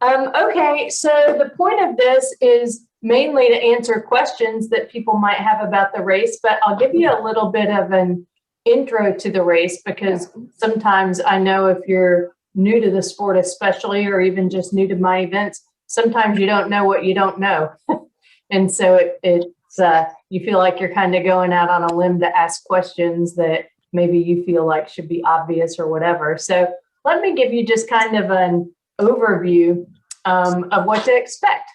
Okay, so the point of this is mainly to answer questions that people might have about the race, but I'll give you a little bit of an intro to the race because sometimes I know if you're new to the sport especially, or even just new to my events, sometimes you don't know what you don't know. And so you feel like you're kind of going out on a limb to ask questions that maybe you feel like should be obvious or whatever. So let me give you just kind of an overview of what to expect.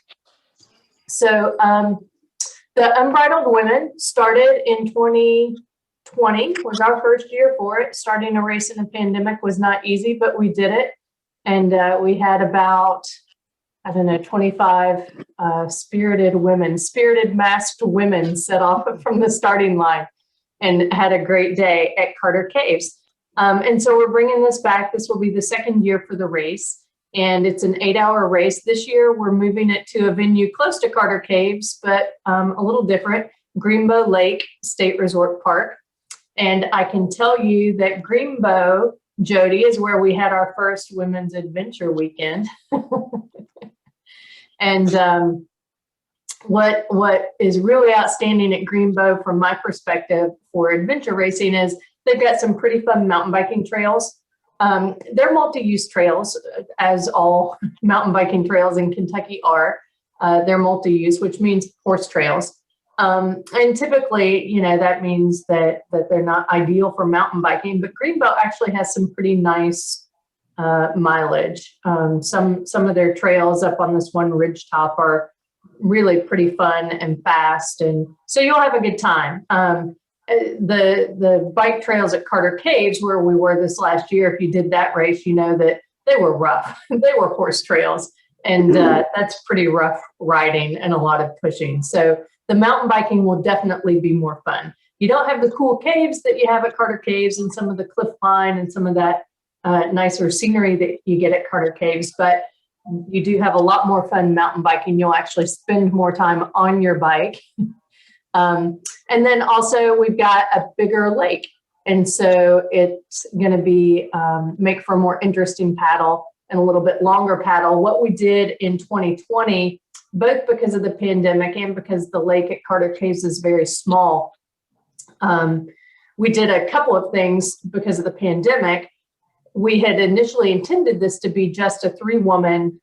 So the Unbridled Women started in 2020, was our first year for it. Starting a race in a pandemic was not easy, but we did it. And we had about, I don't know, 25 spirited masked women set off from the starting line and had a great day at Carter Caves. And so we're bringing this back. This will be the second year for the race. And it's an 8-hour race. This year, we're moving it to a venue close to Carter Caves, but a little different, Greenbo Lake State Resort Park. And I can tell you that Greenbo, Jody, is where we had our first Women's Adventure Weekend. And what is really outstanding at Greenbo from my perspective for adventure racing is they've got some pretty fun mountain biking trails. They're multi-use trails, as all mountain biking trails in Kentucky are. They're multi-use, which means horse trails. And typically, you know, that means that they're not ideal for mountain biking, but Greenbo actually has some pretty nice mileage. Some of their trails up on this one ridge top are really pretty fun and fast, and so you'll have a good time. The bike trails at Carter Caves, where we were this last year, if you did that race, you know that they were rough. They were horse trails, and that's pretty rough riding and a lot of pushing. So the mountain biking will definitely be more fun. You don't have the cool caves that you have at Carter Caves and some of the cliff line and some of that nicer scenery that you get at Carter Caves, but you do have a lot more fun mountain biking. You'll actually spend more time on your bike. And then also we've got a bigger lake. And so it's going to be make for a more interesting paddle and a little bit longer paddle. What we did in 2020, both because of the pandemic and because the lake at Carter Caves is very small, we did a couple of things because of the pandemic. We had initially intended this to be just a three-woman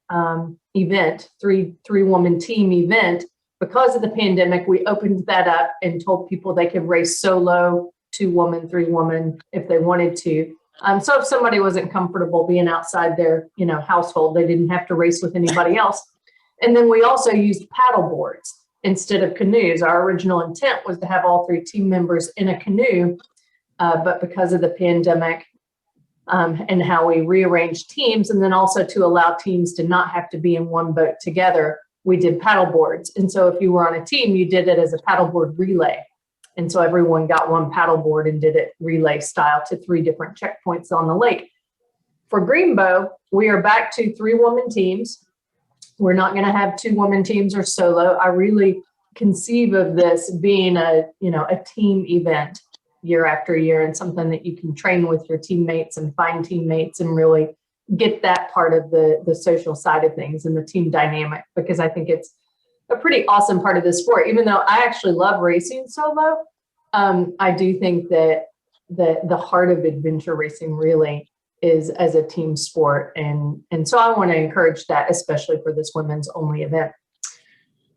event, three-woman team event. Because of the pandemic, we opened that up and told people they could race solo, 2-woman, 3-woman if they wanted to. So if somebody wasn't comfortable being outside their, household, they didn't have to race with anybody else. And then we also used paddle boards instead of canoes. Our original intent was to have all 3 team members in a canoe, but because of the pandemic and how we rearranged teams, and then also to allow teams to not have to be in one boat together, we did paddle boards. And so if you were on a team, you did it as a paddleboard relay. And so everyone got one paddleboard and did it relay style to 3 different checkpoints on the lake. For Greenbo, we are back to 3-woman teams. We're not going to have 2-woman teams or solo. I really conceive of this being a team event year after year, and something that you can train with your teammates and find teammates and really get that part of the social side of things and the team dynamic, because I think it's a pretty awesome part of the sport. Even though I actually love racing solo, I do think that the heart of adventure racing really is as a team sport. And so I want to encourage that, especially for this women's only event.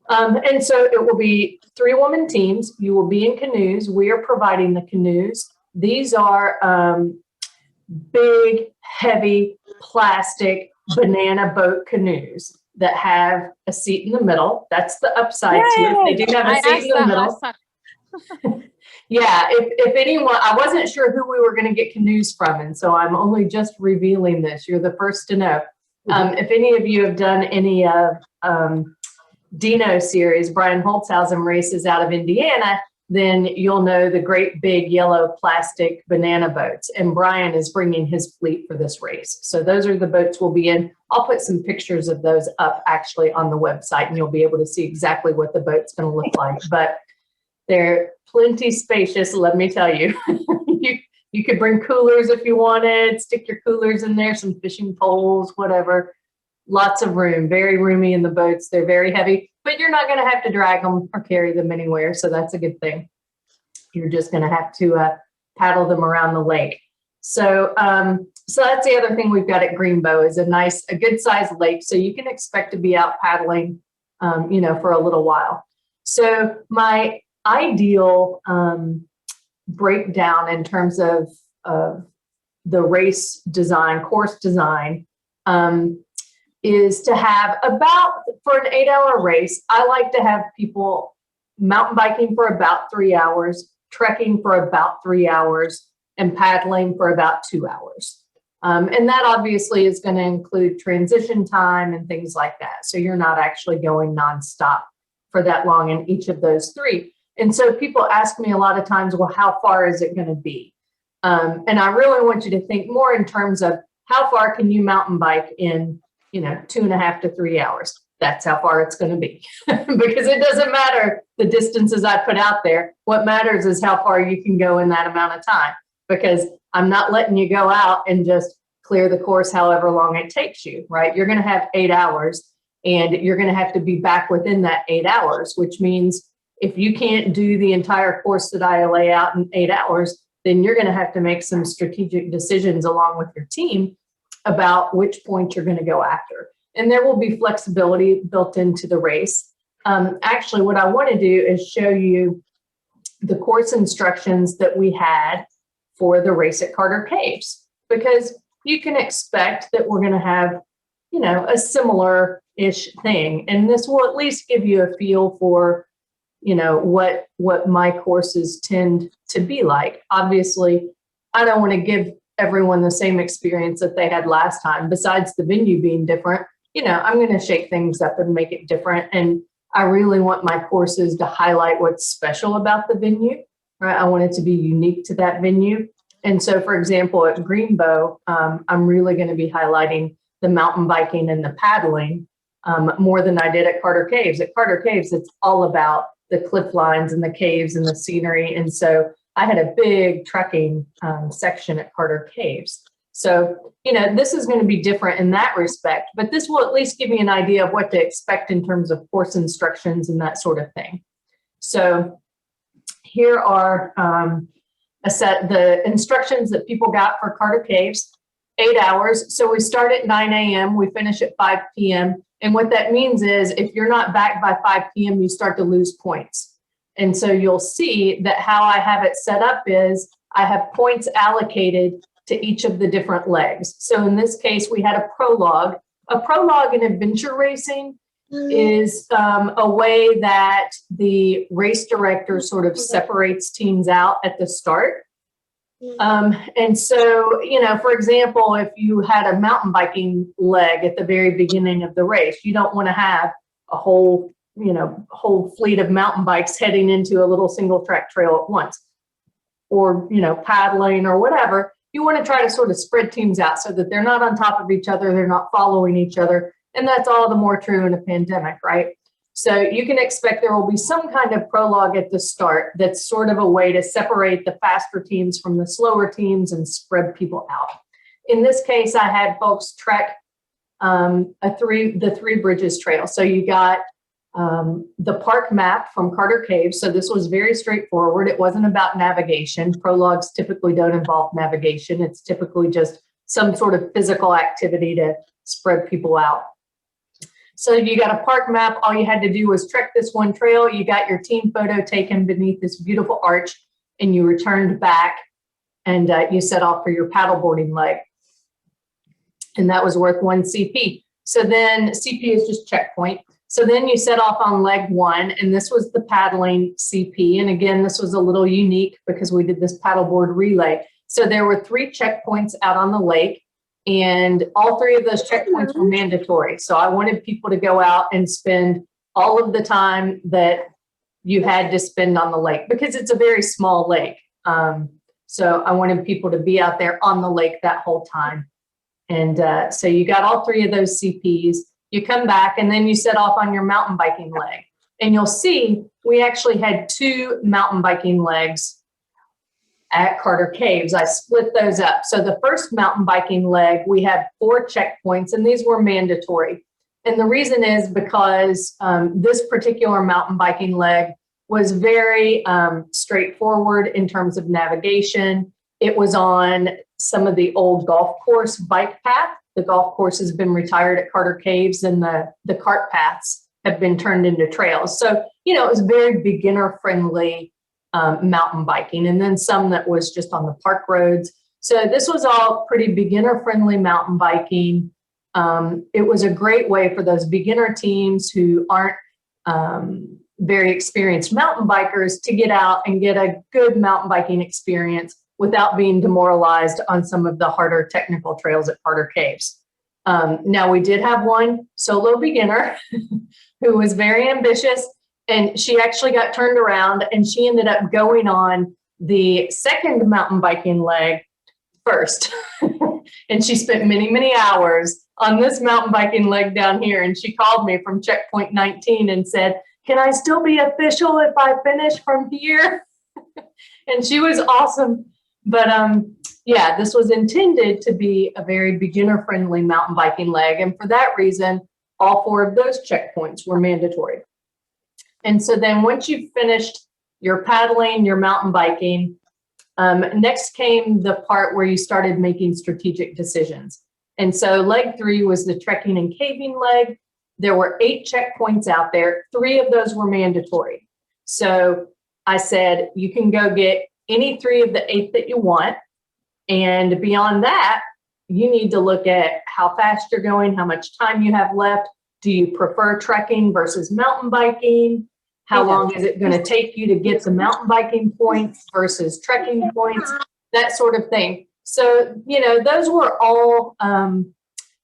And so it will be 3-woman teams. You will be in canoes. We are providing the canoes. These are big, heavy, plastic banana boat canoes that have a seat in the middle. That's the upside to it. They do have a seat in the middle. Yeah, if anyone, I wasn't sure who we were going to get canoes from, and so I'm only just revealing this. You're the first to know. If any of you have done any of Dino series, Brian Holtzhausen races out of Indiana, then you'll know the great big yellow plastic banana boats. And Brian is bringing his fleet for this race. So those are the boats we'll be in. I'll put some pictures of those up actually on the website, and you'll be able to see exactly what the boat's going to look like. But they're plenty spacious, let me tell you. You could bring coolers if you wanted, stick your coolers in there, some fishing poles, whatever. lots of room, very roomy in the boats. They're very heavy, but you're not going to have to drag them or carry them anywhere. So that's a good thing. You're just going to have to paddle them around the lake. So, so that's the other thing we've got at Greenbo is a good sized lake. So you can expect to be out paddling, you know, for a little while. So my ideal breakdown in terms of the race design, course design, is to have for an 8-hour race, I like to have people mountain biking for about 3 hours, trekking for about 3 hours, and paddling for about 2 hours. And that obviously is going to include transition time and things like that. So you're not actually going nonstop for that long in each of those three. And so people ask me a lot of times, well, how far is it going to be? And I really want you to think more in terms of how far can you mountain bike in, you know, 2.5 to 3 hours. That's how far it's going to be because it doesn't matter the distances I put out there. What matters is how far you can go in that amount of time, because I'm not letting you go out and just clear the course however long it takes you, right? You're going to have 8 hours and you're going to have to be back within that 8 hours, which means if you can't do the entire course that I lay out in 8 hours, then you're going to have to make some strategic decisions along with your team about which point you're going to go after. And there will be flexibility built into the race. Actually, what I want to do is show you the course instructions that we had for the race at Carter Caves, because you can expect that we're going to have, you know, a similar-ish thing. And this will at least give you a feel for, you know, what my courses tend to be like. Obviously, I don't want to give everyone the same experience that they had last time. Besides the venue being different, you know, I'm going to shake things up and make it different. And I really want my courses to highlight what's special about the venue, right? I want it to be unique to that venue. And so, for example, at Greenbo, I'm really going to be highlighting the mountain biking and the paddling more than I did at Carter Caves. At Carter Caves, it's all about the cliff lines and the caves and the scenery. And so I had a big trekking section at Carter Caves. So, you know, this is going to be different in that respect, but this will at least give you an idea of what to expect in terms of course instructions and that sort of thing. So here are the instructions that people got for Carter Caves, 8 hours. So we start at 9 a.m., we finish at 5 p.m. And what that means is if you're not back by 5 p.m., you start to lose points. And so you'll see that how I have it set up is I have points allocated to each of the different legs. So in this case, we had a prologue. A prologue in adventure racing is a way that the race director sort of separates teams out at the start. And so, you know, for example, if you had a mountain biking leg at the very beginning of the race, you don't want to have a whole fleet of mountain bikes heading into a little single track trail at once, or, you know, paddling or whatever. You want to try to sort of spread teams out so that they're not on top of each other, they're not following each other. And that's all the more true in a pandemic, right? So you can expect there will be some kind of prologue at the start that's sort of a way to separate the faster teams from the slower teams and spread people out. In this case, I had folks trek the Three Bridges Trail. So you got the park map from Carter Caves. So this was very straightforward. It wasn't about navigation. Prologues typically don't involve navigation. It's typically just some sort of physical activity to spread people out. So you got a park map. All you had to do was trek this one trail. You got your team photo taken beneath this beautiful arch, and you returned back and you set off for your paddleboarding leg. And that was worth 1 CP. So then CP is just checkpoint. So then you set off on leg 1, and this was the paddling CP. And again, this was a little unique because we did this paddleboard relay. So there were 3 checkpoints out on the lake, and all 3 of those checkpoints were mandatory. So I wanted people to go out and spend all of the time that you had to spend on the lake because it's a very small lake. So I wanted people to be out there on the lake that whole time. And so you got all 3 of those CPs. You come back and then you set off on your mountain biking leg. And you'll see we actually had 2 mountain biking legs at Carter Caves. I split those up. So the first mountain biking leg, we had 4 checkpoints, and these were mandatory. And the reason is because this particular mountain biking leg was very straightforward in terms of navigation. It was on some of the old golf course bike path. The golf course has been retired at Carter Caves, and the cart paths have been turned into trails. So, you know, it was very beginner friendly mountain biking, and then some that was just on the park roads. So this was all pretty beginner friendly mountain biking. It was a great way for those beginner teams who aren't very experienced mountain bikers to get out and get a good mountain biking experience without being demoralized on some of the harder technical trails at Carter Caves. Now, we did have one solo beginner who was very ambitious, and she actually got turned around and she ended up going on the second mountain biking leg first. And she spent many, many hours on this mountain biking leg down here. And she called me from checkpoint 19 and said, "Can I still be official if I finish from here?" And she was awesome. But yeah, this was intended to be a very beginner friendly mountain biking leg. And for that reason, all 4 of those checkpoints were mandatory. And so then once you've finished your paddling, your mountain biking, next came the part where you started making strategic decisions. And so leg 3 was the trekking and caving leg. There were 8 checkpoints out there. 3 of those were mandatory. So I said, you can go get any 3 of the 8 that you want. And beyond that, you need to look at how fast you're going, how much time you have left. Do you prefer trekking versus mountain biking? How long is it going to take you to get the mountain biking points versus trekking points? That sort of thing. So, you know, those were all,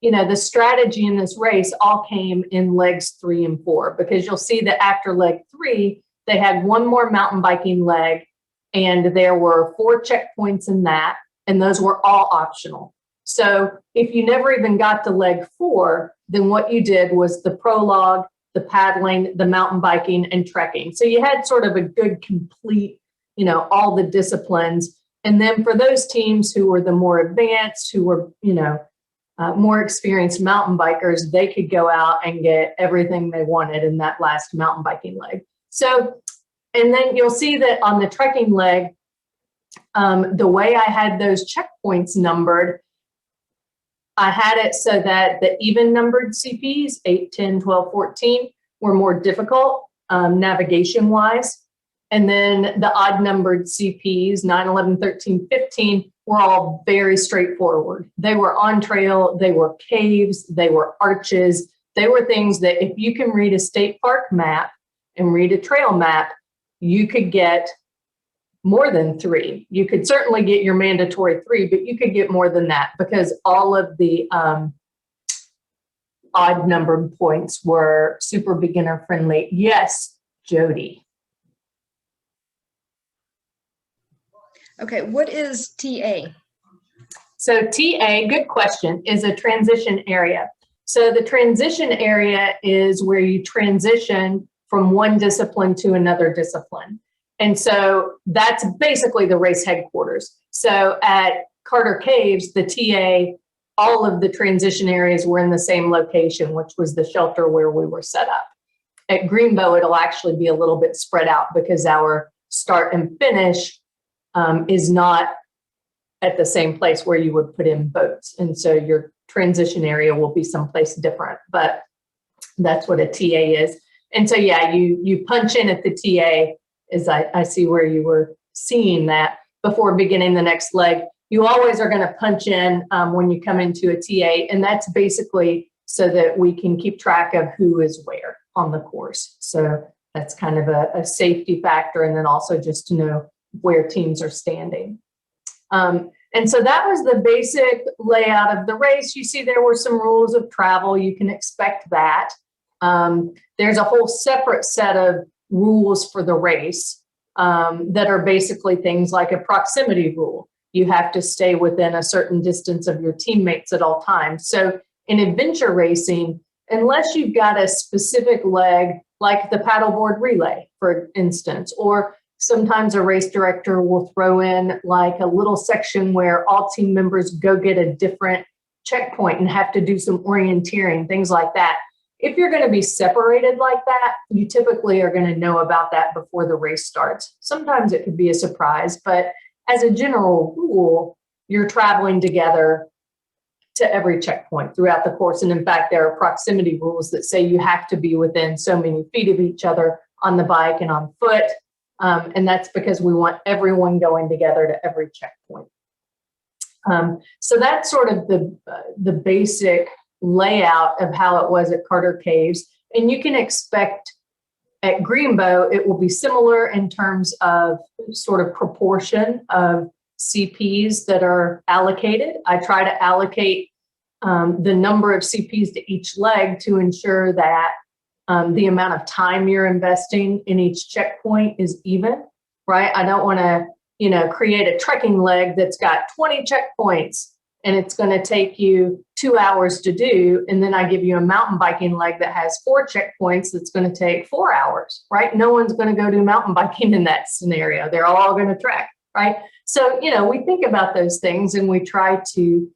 you know, the strategy in this race all came in legs 3 and 4, because you'll see that after leg 3, they had one more mountain biking leg, and there were 4 checkpoints in that, and those were all optional. So if you never even got to leg 4, then what you did was the prologue, the paddling, the mountain biking, and trekking. So you had sort of a good, complete, you know, all the disciplines. And then for those teams who were the more advanced, who were, you know, more experienced mountain bikers, they could go out and get everything they wanted in that last mountain biking leg. So, and then you'll see that on the trekking leg, the way I had those checkpoints numbered, I had it so that the even numbered CPs, 8, 10, 12, 14, were more difficult navigation wise. And then the odd numbered CPs, 9, 11, 13, 15, were all very straightforward. They were on trail, they were caves, they were arches. They were things that if you can read a state park map and read a trail map, you could get more than 3. You could certainly get your mandatory 3, but you could get more than that, because all of the odd numbered points were super beginner friendly. Yes, Jody. Okay, what is TA? So TA, good question, is a transition area. So the transition area is where you transition from one discipline to another discipline. And so that's basically the race headquarters. So at Carter Caves, the TA, all of the transition areas were in the same location, which was the shelter where we were set up. At Greenbo, it'll actually be a little bit spread out, because our start and finish is not at the same place where you would put in boats. And so your transition area will be someplace different, but that's what a TA is. And so, yeah, you punch in at the TA, as I see where you were seeing that, before beginning the next leg. You always are going to punch in when you come into a TA, and that's basically so that we can keep track of who is where on the course. So that's kind of a safety factor, and then also just to know where teams are standing. And so that was the basic layout of the race. You see there were some rules of travel. You can expect that. There's a whole separate set of rules for the race that are basically things like a proximity rule. You have to stay within a certain distance of your teammates at all times. So in adventure racing, unless you've got a specific leg, like the paddleboard relay, for instance, or sometimes a race director will throw in like a little section where all team members go get a different checkpoint and have to do some orienteering, things like that. If you're going to be separated like that, you typically are going to know about that before the race starts. Sometimes it could be a surprise, but as a general rule, you're traveling together to every checkpoint throughout the course. And in fact, there are proximity rules that say you have to be within so many feet of each other on the bike and on foot. And that's because we want everyone going together to every checkpoint. So that's sort of the basic layout of how it was at Carter Caves. And you can expect at Greenbo, it will be similar in terms of sort of proportion of CPs that are allocated. I try to allocate the number of CPs to each leg to ensure that the amount of time you're investing in each checkpoint is even, right? I don't want to, create a trekking leg that's got 20 checkpoints and it's going to take you 2 hours to do. And then I give you a mountain biking leg that has 4 checkpoints that's going to take 4 hours, right? No one's going to go do mountain biking in that scenario. They're all going to trek, right? So, we think about those things and we try to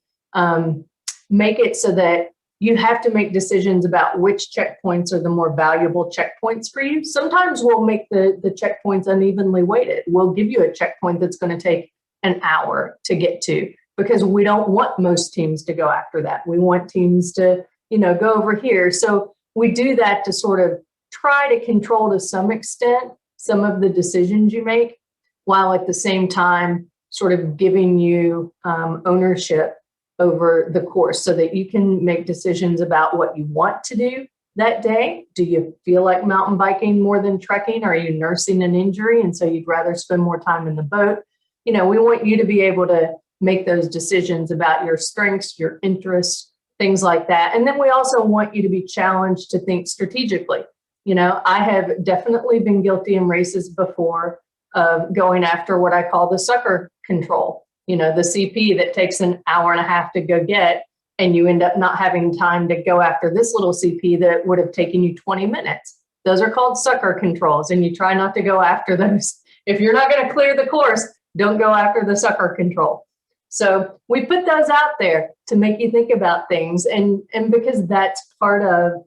make it so that you have to make decisions about which checkpoints are the more valuable checkpoints for you. Sometimes we'll make the checkpoints unevenly weighted. We'll give you a checkpoint that's going to take an hour to get to because we don't want most teams to go after that. We want teams to, go over here. So we do that to sort of try to control to some extent some of the decisions you make, while at the same time sort of giving you ownership over the course so that you can make decisions about what you want to do that day. Do you feel like mountain biking more than trekking? Are you nursing an injury and so you'd rather spend more time in the boat? We want you to be able to make those decisions about your strengths, your interests, things like that. And then we also want you to be challenged to think strategically. I have definitely been guilty in races before of going after what I call the sucker control. The CP that takes an hour and a half to go get, and you end up not having time to go after this little CP that would have taken you 20 minutes. Those are called sucker controls, and you try not to go after those. If you're not going to clear the course, don't go after the sucker control. So we put those out there to make you think about things, and because that's part of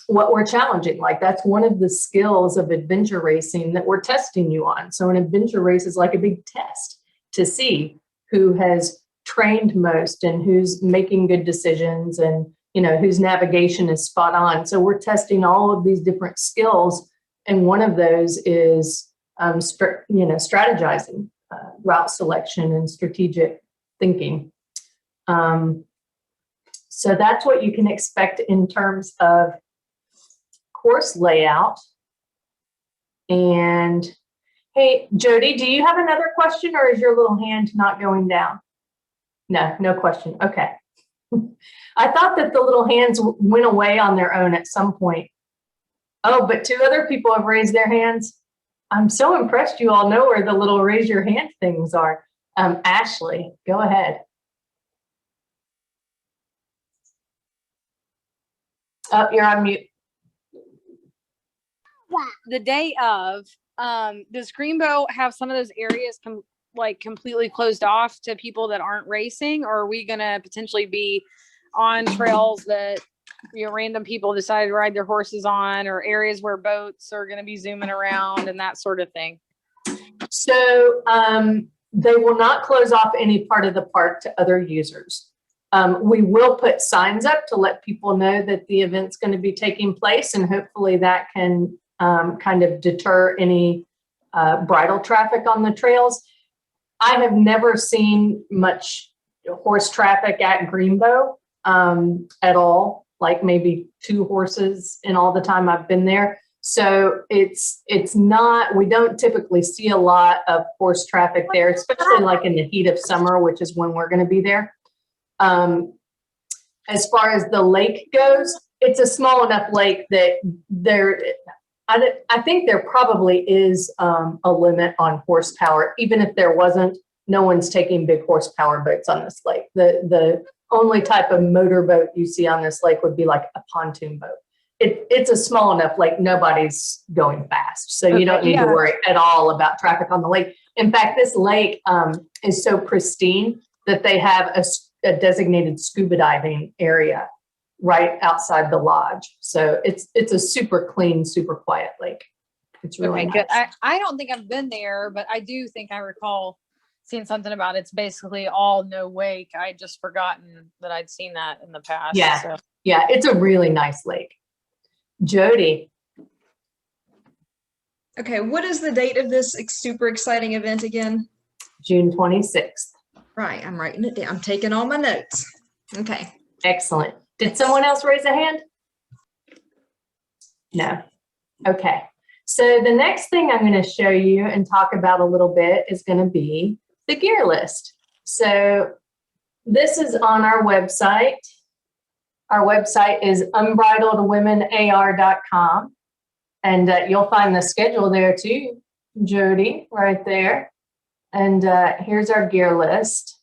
what we're challenging. Like that's one of the skills of adventure racing that we're testing you on. So an adventure race is like a big test to see who has trained most and who's making good decisions and, whose navigation is spot on. So we're testing all of these different skills. And one of those is, strategizing, route selection and strategic thinking. So that's what you can expect in terms of course layout. And hey, Jody, do you have another question or is your little hand not going down? No question. Okay. I thought that the little hands went away on their own at some point. Oh, but 2 other people have raised their hands. I'm so impressed you all know where the little raise your hand things are. Ashley, go ahead. Oh, you're on mute. The day of, does Greenbo have some of those areas completely closed off to people that aren't racing, or are we going to potentially be on trails that random people decide to ride their horses on, or areas where boats are going to be zooming around and that sort of thing? So they will not close off any part of the park to other users. We will put signs up to let people know that the event's going to be taking place, and hopefully that can kind of deter any bridle traffic on the trails. I have never seen much horse traffic at Greenbo at all, like maybe 2 horses in all the time I've been there. So it's not, we don't typically see a lot of horse traffic there, especially like in the heat of summer, which is when we're going to be there. As far as the lake goes, it's a small enough lake that I think there probably is a limit on horsepower. Even if there wasn't, no one's taking big horsepower boats on this lake. The only type of motorboat you see on this lake would be like a pontoon boat. it's a small enough lake, nobody's going fast. So you don't need to worry at all about traffic on the lake. In fact, this lake is so pristine that they have a designated scuba diving area right outside the lodge. So it's a super clean, super quiet lake. It's really nice. Good. I don't think I've been there, but I do think I recall seeing something about it's basically all no wake. I just forgotten that I'd seen that in the past. Yeah. So. Yeah. It's a really nice lake. Jody. Okay. What is the date of this super exciting event again? June 26th. Right. I'm writing it down. I'm taking all my notes. Okay. Excellent. Did someone else raise a hand? No. Okay. So the next thing I'm going to show you and talk about a little bit is going to be the gear list. So this is on our website. Our website is unbridledwomenar.com. And you'll find the schedule there too, Jody, right there. And here's our gear list.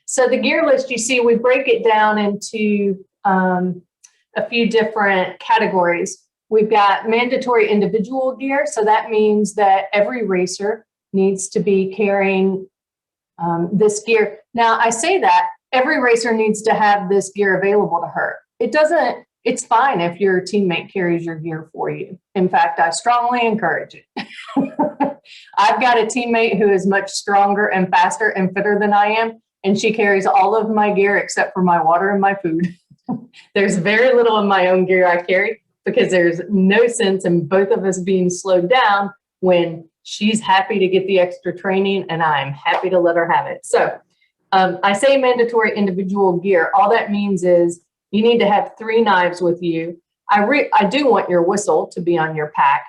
So the gear list, you see, we break it down into a few different categories. We've got mandatory individual gear. So that means that every racer needs to be carrying this gear. Now, I say that every racer needs to have this gear available to her. It's fine if your teammate carries your gear for you. In fact, I strongly encourage it. I've got a teammate who is much stronger and faster and fitter than I am, and she carries all of my gear except for my water and my food. There's very little of my own gear I carry because there's no sense in both of us being slowed down when she's happy to get the extra training and I'm happy to let her have it. So I say mandatory individual gear. All that means is you need to have 3 knives with you. I do want your whistle to be on your pack,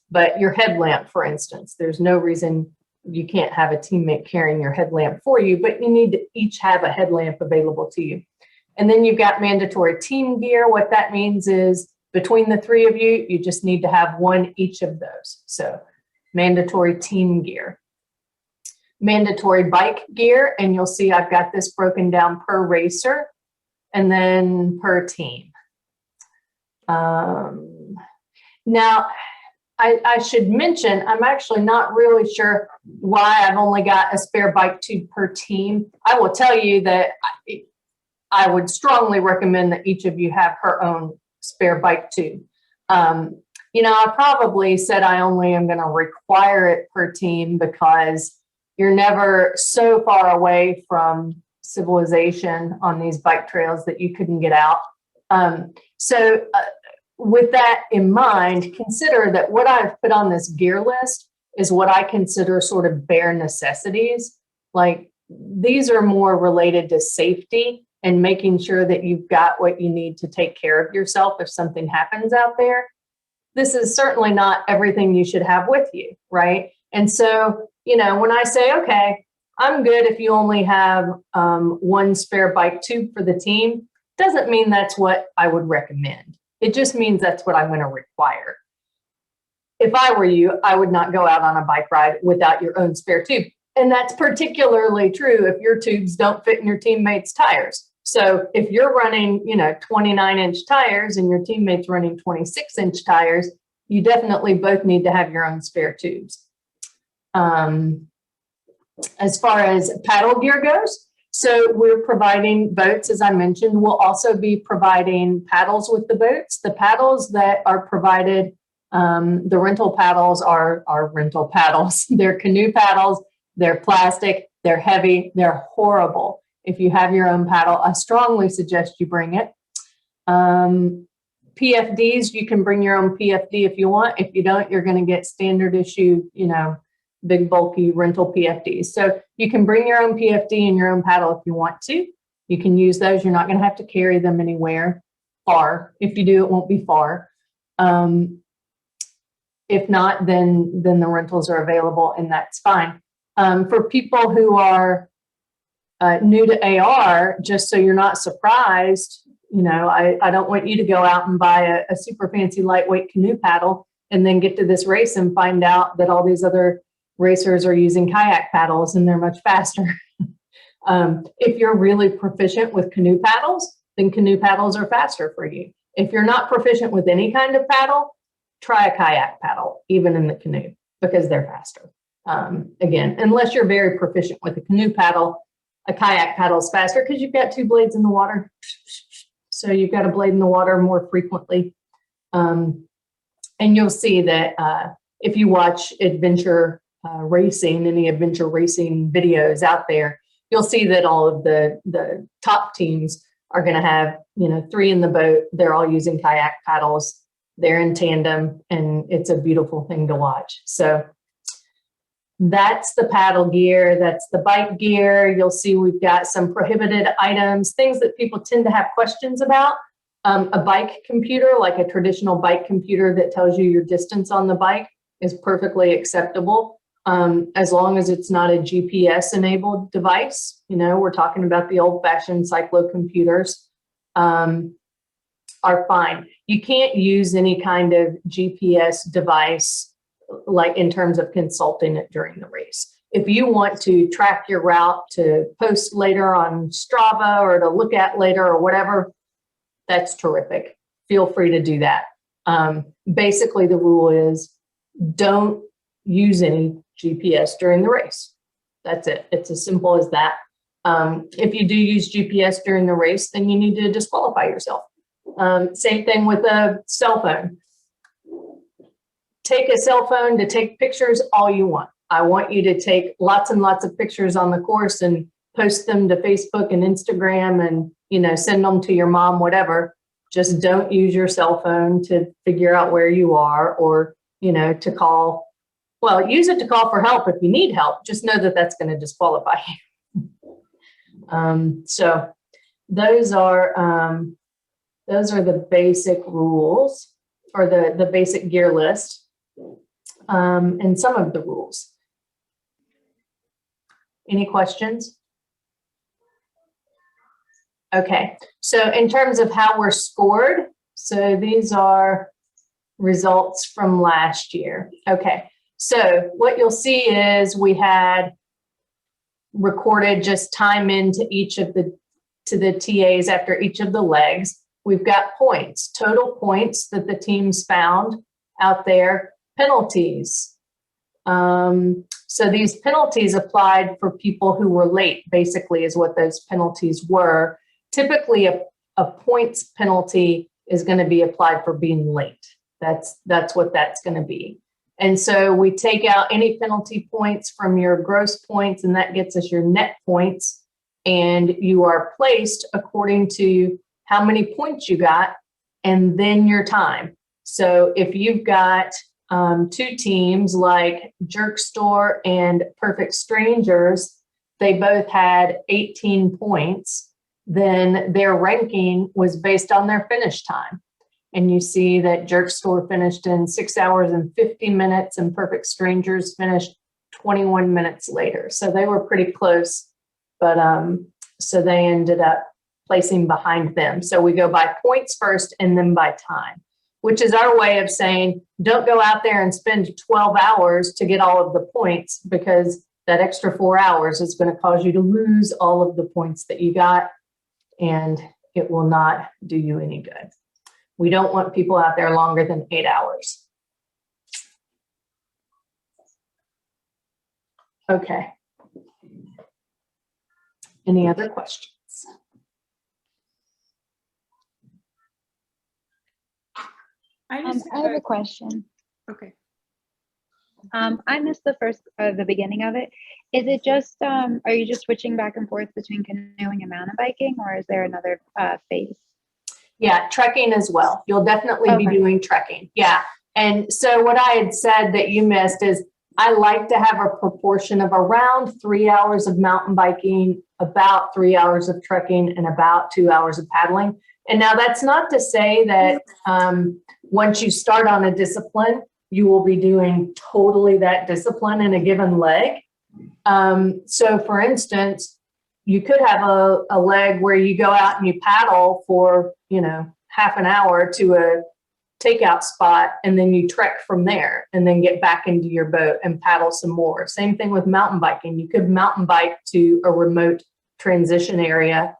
but your headlamp, for instance, there's no reason you can't have a teammate carrying your headlamp for you, but you need to each have a headlamp available to you. And then you've got mandatory team gear. What that means is between the 3 of you, you just need to have 1 each of those. So mandatory team gear. Mandatory bike gear, and you'll see I've got this broken down per racer and then per team. Now, I should mention, I'm actually not really sure why I've only got a spare bike tube per team. I will tell you that I would strongly recommend that each of you have her own spare bike tube. You know, I probably said I only am going to require it per team because you're never so far away from civilization on these bike trails that you couldn't get out. With that in mind, consider that what I've put on this gear list is what I consider sort of bare necessities. Like these are more related to safety and making sure that you've got what you need to take care of yourself if something happens out there. This is certainly not everything you should have with you, right? And so, you know, when I say, okay, I'm good if you only have 1 spare bike tube for the team, doesn't mean that's what I would recommend. It just means that's what I'm going to require. If I were you, I would not go out on a bike ride without your own spare tube. And that's particularly true if your tubes don't fit in your teammates' tires. So if you're running, you know, 29-inch tires and your teammate's running 26-inch tires, you definitely both need to have your own spare tubes. As far as paddle gear goes, so we're providing boats, as I mentioned. We'll also be providing paddles with the boats. The paddles that are provided, the rental paddles are rental paddles. They're canoe paddles. They're plastic. They're heavy. They're horrible. If you have your own paddle, I strongly suggest you bring it. PFDs, you can bring your own PFD if you want. If you don't, you're going to get standard issue, you know, big bulky rental PFDs. So you can bring your own PFD and your own paddle if you want to. You can use those. You're not going to have to carry them anywhere far. If you do, it won't be far. If not, then the rentals are available and that's fine. For people who are new to AR, just so you're not surprised, you know, I don't want you to go out and buy a super fancy lightweight canoe paddle and then get to this race and find out that all these other racers are using kayak paddles and they're much faster. If you're really proficient with canoe paddles, then canoe paddles are faster for you. If you're not proficient with any kind of paddle, try a kayak paddle, even in the canoe, because they're faster. Again, unless you're very proficient with a canoe paddle, a kayak paddle is faster because you've got 2 blades in the water. So you've got a blade in the water more frequently. And you'll see that if you watch adventure racing, any adventure racing videos out there, you'll see that all of the top teams are going to have, 3 in the boat. They're all using kayak paddles. They're in tandem, and it's a beautiful thing to watch. So that's the paddle gear. That's the bike gear. You'll see we've got some prohibited items, things that people tend to have questions about. A bike computer, like a traditional bike computer that tells you your distance on the bike, is perfectly acceptable, as long as it's not a GPS enabled device. We're talking about the old-fashioned cyclocomputers, are fine. You can't use any kind of GPS device like in terms of consulting it during the race. If you want to track your route to post later on Strava or to look at later or whatever, that's terrific. Feel free to do that. Basically, the rule is don't use any GPS during the race. That's it. It's as simple as that. If you do use GPS during the race, then you need to disqualify yourself. Same thing with a cell phone. Take a cell phone to take pictures all you want. I want you to take lots and lots of pictures on the course and post them to Facebook and Instagram and, send them to your mom, whatever. Just don't use your cell phone to figure out where you are or, to call. Well, use it to call for help if you need help. Just know that that's going to disqualify you. So those are the basic rules, or the basic gear list. And some of the rules. Any questions? Okay, so in terms of how we're scored, so these are results from last year. Okay, so what you'll see is we had recorded just time into each of the TAs after each of the legs. We've got points, total points that the teams found out there. Penalties. So these penalties applied for people who were late, basically, is what those penalties were. Typically, a points penalty is going to be applied for being late. That's what that's going to be. And so we take out any penalty points from your gross points, and that gets us your net points. And you are placed according to how many points you got and then your time. So if you've got 2 teams like Jerk Store and Perfect Strangers, they both had 18 points, then their ranking was based on their finish time. And you see that Jerk Store finished in 6 hours and 50 minutes and Perfect Strangers finished 21 minutes later. So they were pretty close, but so they ended up placing behind them. So we go by points first and then by time, which is our way of saying, don't go out there and spend 12 hours to get all of the points, because that extra 4 hours is going to cause you to lose all of the points that you got, and it will not do you any good. We don't want people out there longer than 8 hours. Okay. Any other questions? I have a question. Okay. I missed the beginning of it. Is it just, are you just switching back and forth between canoeing and mountain biking, or is there another phase? Yeah, trekking as well. You'll definitely be doing trekking. Yeah. And so what I had said that you missed is I like to have a proportion of around 3 hours of mountain biking, about 3 hours of trekking, and about 2 hours of paddling. And now that's not to say that once you start on a discipline, you will be doing totally that discipline in a given leg. So for instance, you could have a leg where you go out and you paddle for, half an hour to a takeout spot, and then you trek from there and then get back into your boat and paddle some more. Same thing with mountain biking. You could mountain bike to a remote transition area,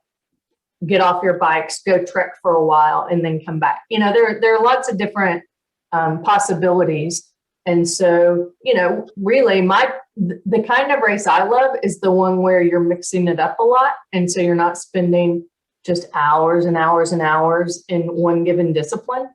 get off your bikes, go trek for a while, and then come back. You know, there are lots of different possibilities. And so, you know, really the kind of race I love is the one where you're mixing it up a lot. And so you're not spending just hours and hours and hours in one given discipline.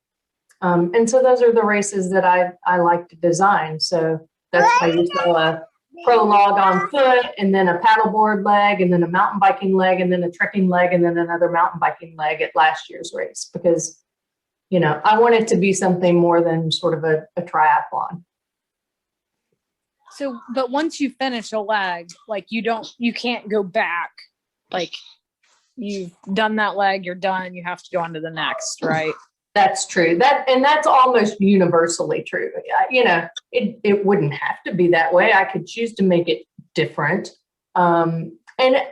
And so those are the races that I like to design. So that's why you saw a prologue on foot, and then a paddleboard leg, and then a mountain biking leg, and then a trekking leg, and then another mountain biking leg at last year's race, because, you know, I want it to be something more than sort of a triathlon. So, but once you finish a leg, like you can't go back. Like you've done that leg, you're done. You have to go on to the next, right? That's true. That's almost universally true. You know, it wouldn't have to be that way. I could choose to make it different. And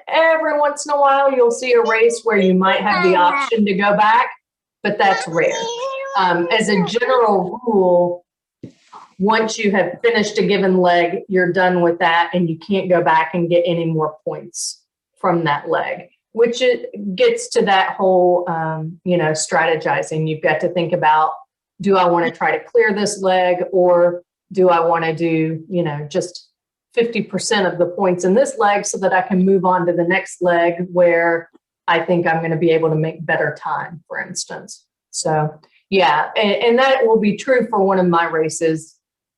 every once in a while, you'll see a race where you might have the option to go back, but that's rare. As a general rule, once you have finished a given leg, you're done with that, and you can't go back and get any more points from that leg. Which it gets to that whole, you know, strategizing. You've got to think about, do I want to try to clear this leg, or do I want to do, you know, just 50% of the points in this leg so that I can move on to the next leg where I think I'm going to be able to make better time, for instance. So, yeah, and that will be true for one of my races.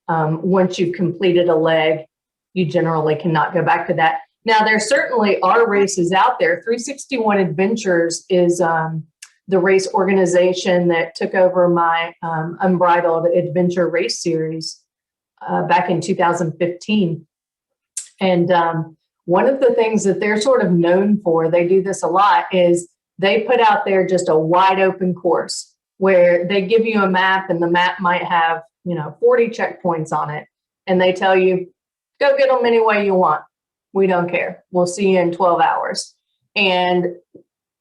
Once you've completed a leg, you generally cannot go back to that. Now, there certainly are races out there. 361 Adventures is the race organization that took over my Unbridled Adventure race series back in 2015. And one of the things that they're sort of known for, they do this a lot, is they put out there just a wide open course where they give you a map, and the map might have, you know, 40 checkpoints on it. And they tell you, go get them any way you want. We don't care. We'll see you in 12 hours. And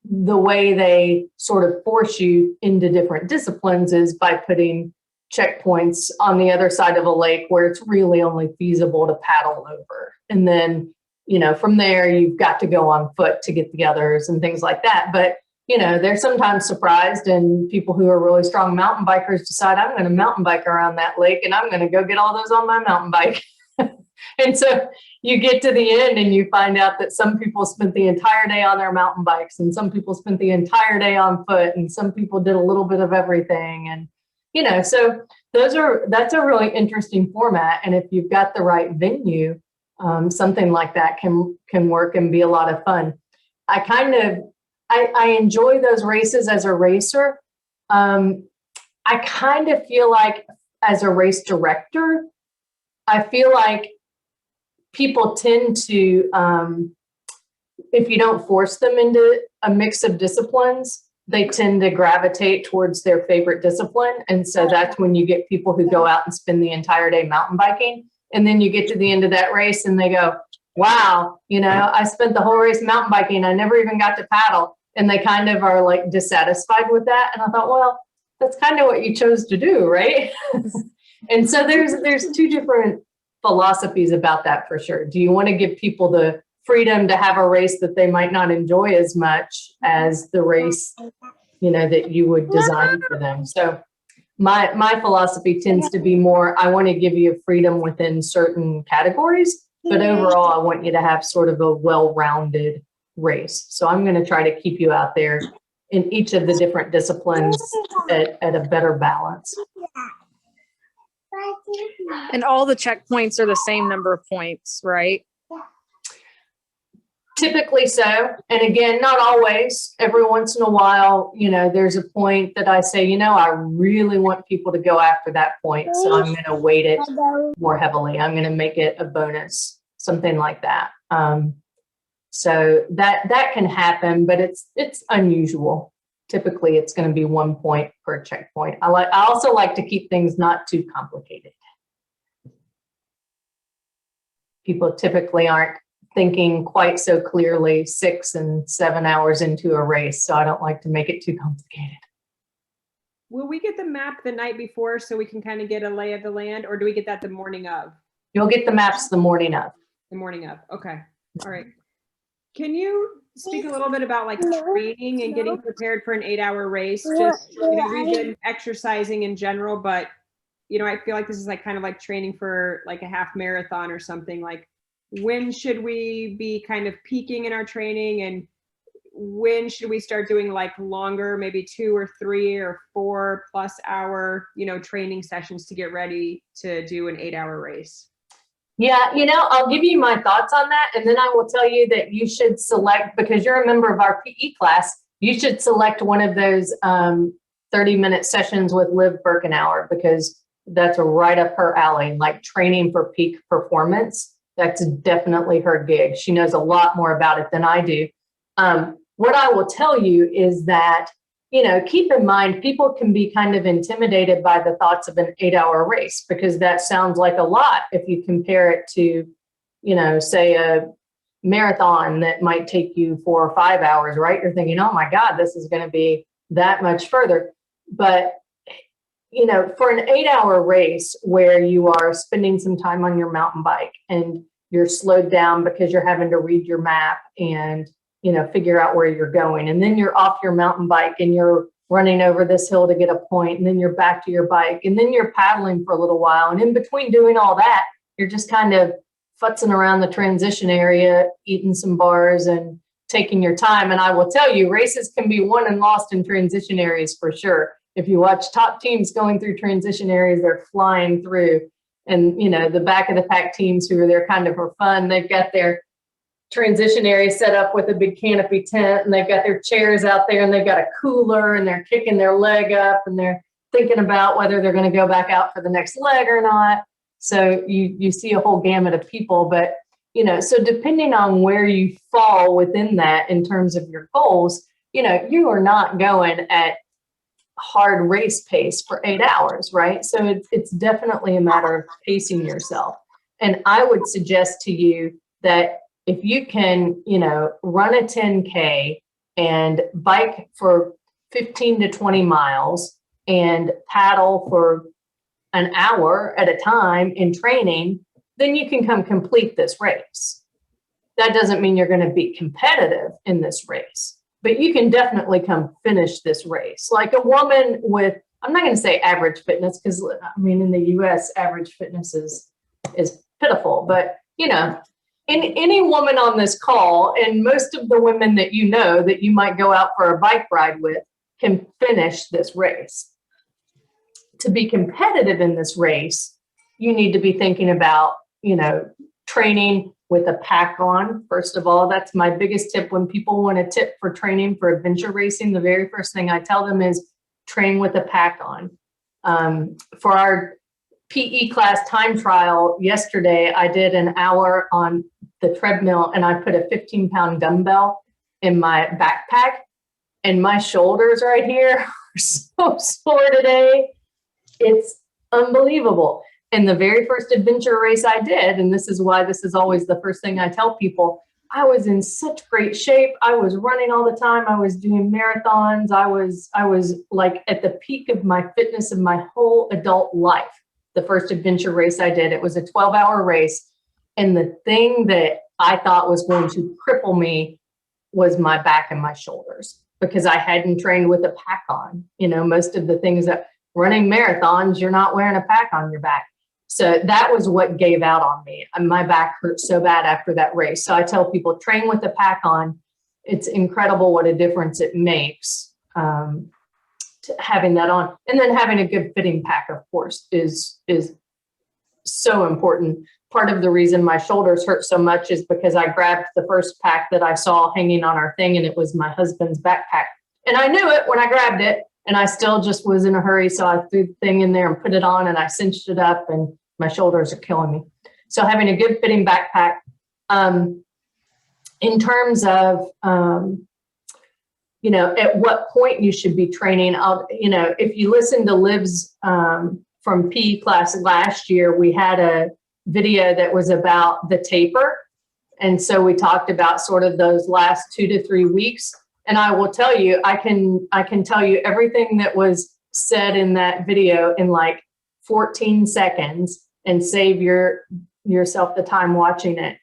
the way they sort of force you into different disciplines is by putting checkpoints on the other side of a lake where it's really only feasible to paddle over. And then, you know, from there, you've got to go on foot to get the others and things like that. But, you know, they're sometimes surprised, and people who are really strong mountain bikers decide, I'm going to mountain bike around that lake, and I'm going to go get all those on my mountain bike. And so you get to the end and you find out that some people spent the entire day on their mountain bikes, and some people spent the entire day on foot, and some people did a little bit of everything. And, you know, so that's a really interesting format. And if you've got the right venue, something like that can work and be a lot of fun. I enjoy those races as a racer. I kind of feel like as a race director, I feel like people tend to, if you don't force them into a mix of disciplines, they tend to gravitate towards their favorite discipline. And so that's when you get people who go out and spend the entire day mountain biking. And then you get to the end of that race and they go, wow, you know, I spent the whole race mountain biking. I never even got to paddle. And they kind of are like dissatisfied with that. And I thought, well, that's kind of what you chose to do, right? And so there's two different philosophies about that for sure. Do you want to give people the freedom to have a race that they might not enjoy as much as the race, you know, that you would design for them? So my philosophy tends to be more, I want to give you freedom within certain categories, but overall I want you to have sort of a well-rounded race. So I'm going to try to keep you out there in each of the different disciplines at a better balance. And all the checkpoints are the same number of points, right? Typically so. And again, not always. Every once in a while, you know, there's a point that I say, you know, I really want people to go after that point. So I'm going to weight it more heavily. I'm going to make it a bonus, something like that. So that can happen, but it's unusual. Typically, it's going to be 1 point per checkpoint. I also like to keep things not too complicated. People typically aren't thinking quite so clearly 6 and 7 hours into a race, so I don't like to make it too complicated. Will we get the map the night before so we can kind of get a lay of the land, or do we get that the morning of? You'll get the maps the morning of. The morning of, okay, all right. Can you speak a little bit about like training and getting prepared for an 8-hour race? Just, you know, we've been exercising in general, but you know, I feel like this is like kind of like training for like a half marathon or something. Like, when should we be kind of peaking in our training, and when should we start doing like longer, maybe 2 or 3 or 4+ hour, you know, training sessions to get ready to do an 8-hour race? Yeah, you know, I'll give you my thoughts on that. And then I will tell you that you should select, because you're a member of our PE class, you should select one of those 30-minute sessions with Liv Birkenauer, because that's right up her alley, like training for peak performance. That's definitely her gig. She knows a lot more about it than I do. What I will tell you is that, you know, keep in mind, people can be kind of intimidated by the thoughts of an 8-hour race, because that sounds like a lot if you compare it to, you know, say a marathon that might take you 4 or 5 hours, right? You're thinking, oh my God, this is going to be that much further. But, you know, for an 8-hour race where you are spending some time on your mountain bike and you're slowed down because you're having to read your map and, you know, figure out where you're going. And then you're off your mountain bike and you're running over this hill to get a point, and then you're back to your bike, and then you're paddling for a little while. And in between doing all that, you're just kind of futzing around the transition area, eating some bars and taking your time. And I will tell you, races can be won and lost in transition areas for sure. If you watch top teams going through transition areas, they're flying through. And, you know, the back of the pack teams who are there kind of for fun, they've got their transition area set up with a big canopy tent, and they've got their chairs out there, and they've got a cooler, and they're kicking their leg up, and they're thinking about whether they're going to go back out for the next leg or not. So you see a whole gamut of people. But, you know, so depending on where you fall within that in terms of your goals, you know, you are not going at hard race pace for 8 hours, right? So it's definitely a matter of pacing yourself. And I would suggest to you that if you can, you know, run a 10K and bike for 15 to 20 miles and paddle for an hour at a time in training, then you can come complete this race. That doesn't mean you're going to be competitive in this race, but you can definitely come finish this race. Like a woman with, I'm not going to say average fitness, because I mean, in the US, average fitness is pitiful, but you know, any woman on this call, and most of the women that you know that you might go out for a bike ride with, can finish this race. To be competitive in this race, you need to be thinking about, you know, training with a pack on. First of all, that's my biggest tip. When people want a tip for training for adventure racing, the very first thing I tell them is train with a pack on. For our PE class time trial yesterday, I did an hour on the treadmill, and I put a 15-pound dumbbell in my backpack, and my shoulders right here are so sore today. It's unbelievable. And the very first adventure race I did, and this is why this is always the first thing I tell people, I was in such great shape. I was running all the time. I was doing marathons. I was like at the peak of my fitness of my whole adult life. The first adventure race I did, it was a 12-hour race. And the thing that I thought was going to cripple me was my back and my shoulders, because I hadn't trained with a pack on. You know, most of the things that running marathons, you're not wearing a pack on your back. So that was what gave out on me. And my back hurt so bad after that race. So I tell people, train with a pack on. It's incredible what a difference it makes to having that on. And then having a good fitting pack, of course, is so important. Part of the reason my shoulders hurt so much is because I grabbed the first pack that I saw hanging on our thing, and it was my husband's backpack. And I knew it when I grabbed it, and I still just was in a hurry. So I threw the thing in there and put it on, and I cinched it up, and my shoulders are killing me. So having a good fitting backpack. In terms of, you know, at what point you should be training, you know, if you listen to Liv's from PE class last year, we had a video that was about the taper. And so we talked about sort of those last 2 to 3 weeks. And I will tell you, I can tell you everything that was said in that video in like 14 seconds and save yourself the time watching it.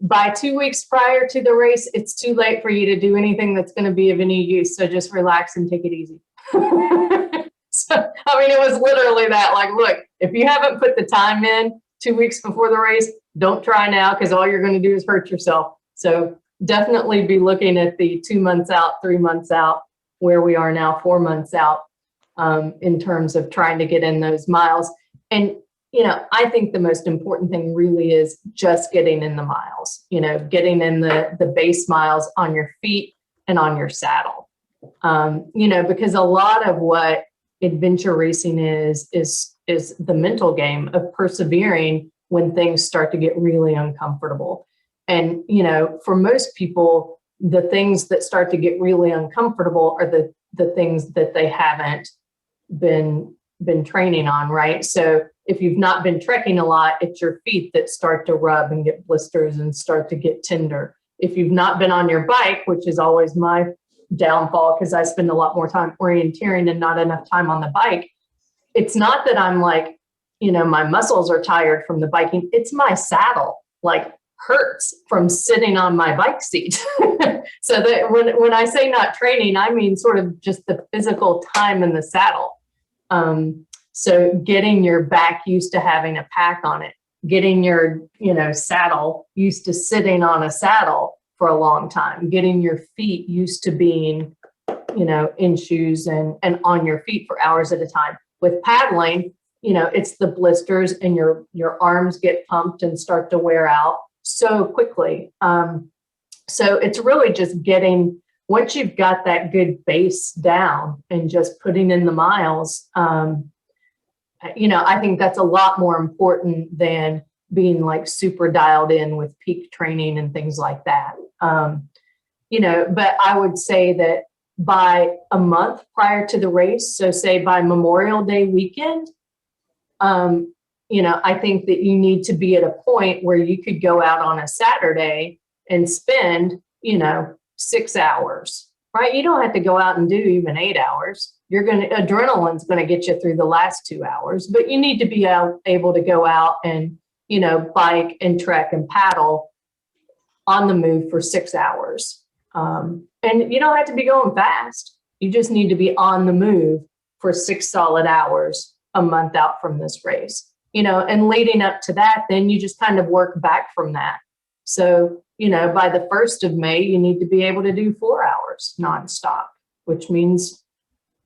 by 2 weeks prior to the race, it's too late for you to do anything that's going to be of any use. So just relax and take it easy. So, I mean, it was literally that, like, look, if you haven't put the time in 2 weeks before the race, don't try now, because all you're going to do is hurt yourself. So definitely be looking at the 2 months out, 3 months out, where we are now, 4 months out, in terms of trying to get in those miles. And, you know, I think the most important thing really is just getting in the miles, you know, getting in the base miles on your feet and on your saddle. You know, because a lot of what adventure racing is the mental game of persevering when things start to get really uncomfortable. And, you know, for most people, the things that start to get really uncomfortable are the things that they haven't been training on, right? So if you've not been trekking a lot, it's your feet that start to rub and get blisters and start to get tender. If you've not been on your bike, which is always my downfall because I spend a lot more time orienteering and not enough time on the bike, it's not that I'm like, you know, my muscles are tired from the biking. It's my saddle, like, hurts from sitting on my bike seat. So that when I say not training, I mean sort of just the physical time in the saddle. So getting your back used to having a pack on it, getting your, you know, saddle used to sitting on a saddle for a long time, getting your feet used to being, you know, in shoes and on your feet for hours at a time. With paddling, you know, it's the blisters and your arms get pumped and start to wear out so quickly. So it's really just getting, once you've got that good base down and just putting in the miles, you know, I think that's a lot more important than being like super dialed in with peak training and things like that. You know, but I would say that by a month prior to the race, so say by Memorial Day weekend, you know, I think that you need to be at a point where you could go out on a Saturday and spend, you know, 6 hours, right? You don't have to go out and do even 8 hours. Adrenaline's going to get you through the last 2 hours, but you need to be able to go out and, you know, bike and trek and paddle on the move for 6 hours. And you don't have to be going fast. You just need to be on the move for 6 solid hours a month out from this race, you know, and leading up to that, then you just kind of work back from that. So, you know, by the 1st of May, you need to be able to do 4 hours nonstop, which means